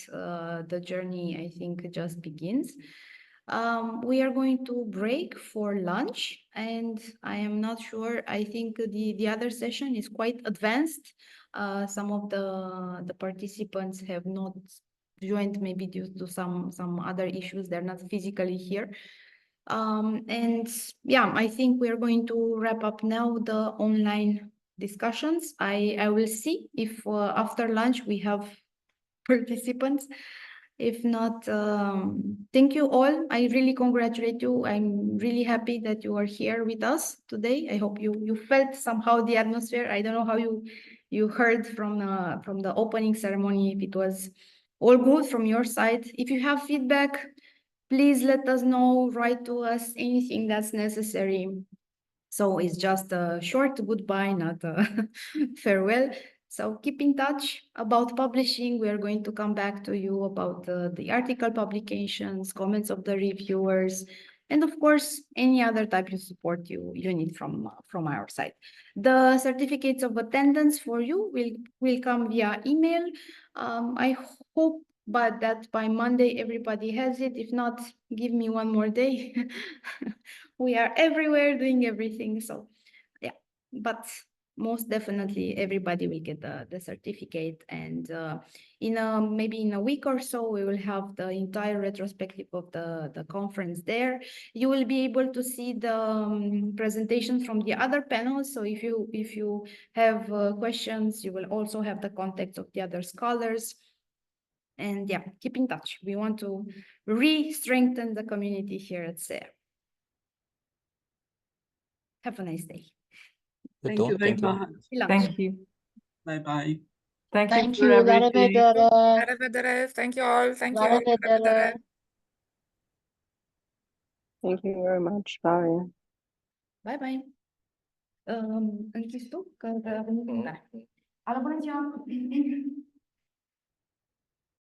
[SPEAKER 1] the journey, I think, just begins. We are going to break for lunch, and I am not sure. I think the other session is quite advanced. Some of the participants have not joined, maybe due to some other issues. They're not physically here. And yeah, I think we're going to wrap up now the online discussions. I will see if after lunch we have participants. If not, thank you all. I really congratulate you. I'm really happy that you are here with us today. I hope you felt somehow the atmosphere. I don't know how you heard from the opening ceremony, if it was all good from your side. If you have feedback, please let us know, write to us, anything that's necessary. So it's just a short goodbye, not a farewell. So keep in touch about publishing. We are going to come back to you about the article publications, comments of the reviewers, and of course, any other type of support you need from our side. The certificates of attendance for you will come via email. I hope that by Monday everybody has it. If not, give me one more day. We are everywhere doing everything. So yeah, but most definitely everybody will get the certificate, and maybe in a week or so we will have the entire retrospective of the conference there. You will be able to see the presentations from the other panels. So if you have questions, you will also have the contacts of the other scholars. And yeah, keep in touch. We want to re-strengthen the community here at SER. Have a nice day.
[SPEAKER 8] Thank you very much.
[SPEAKER 2] Thank you.
[SPEAKER 9] Bye-bye.
[SPEAKER 2] Thank you for everything.
[SPEAKER 7] Thank you all. Thank you.
[SPEAKER 4] Thank you very much. Bye.
[SPEAKER 1] Bye-bye. Închis tu? Că... Bună ziua!